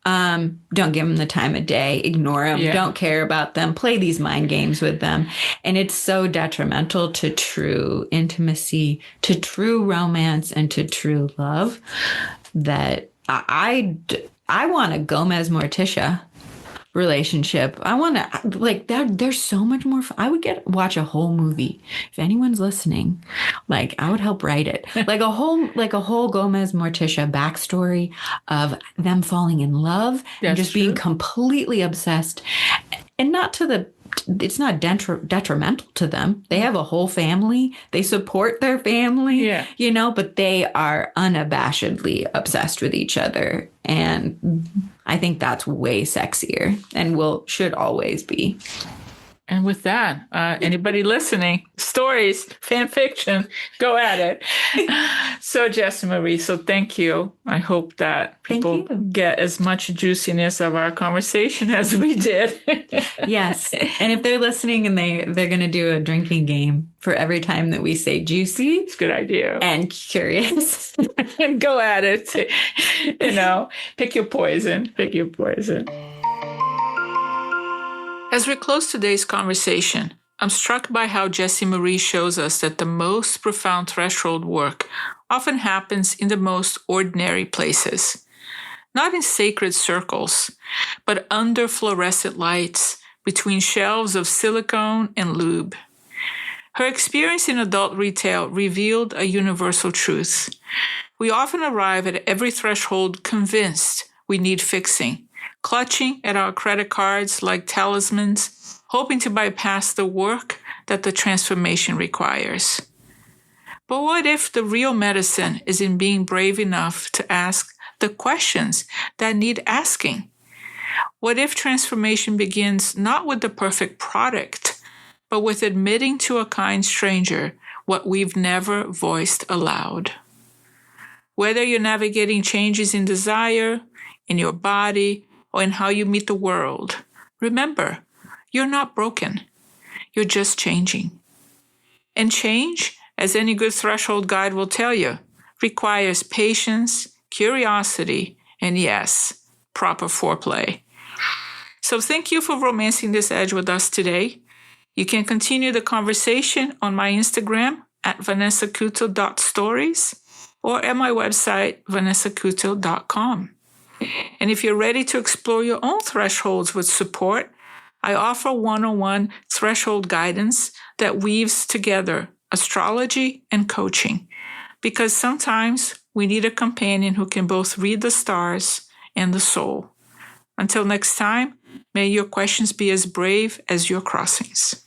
Don't give them the time of day, ignore them, don't care about them, play these mind games with them. And it's so detrimental to true intimacy, to true romance, and to true love, that I want a Gomez Morticia relationship. I want to like that. There's so much more. I would watch a whole movie. If anyone's listening, like I would help write it. Like a whole Gomez Morticia backstory of them falling in love and just being completely obsessed, and not to the. It's not detrimental to them. They have a whole family. They support their family, but they are unabashedly obsessed with each other. And I think that's way sexier, and should always be. And with that, anybody listening, stories, fan fiction, go at it. So, Jessiemarie, so thank you. I hope that people get as much juiciness of our conversation as we did. Yes. And if they're listening and they're going to do a drinking game for every time that we say juicy. It's a good idea. And curious. And go at it. Pick your poison. Pick your poison. As we close today's conversation, I'm struck by how Jessiemarie shows us that the most profound threshold work often happens in the most ordinary places. Not in sacred circles, but under fluorescent lights, between shelves of silicone and lube. Her experience in adult retail revealed a universal truth. We often arrive at every threshold convinced we need fixing, clutching at our credit cards like talismans, hoping to bypass the work that the transformation requires. But what if the real medicine is in being brave enough to ask the questions that need asking? What if transformation begins not with the perfect product, but with admitting to a kind stranger what we've never voiced aloud? Whether you're navigating changes in desire, in your body, or in how you meet the world, remember, you're not broken. You're just changing. And change, as any good threshold guide will tell you, requires patience, curiosity, and yes, proper foreplay. So thank you for romancing this edge with us today. You can continue the conversation on my Instagram at vanessacuto.stories or at my website, vanessacuto.com. And if you're ready to explore your own thresholds with support, I offer one-on-one threshold guidance that weaves together astrology and coaching, because sometimes we need a companion who can both read the stars and the soul. Until next time, may your questions be as brave as your crossings.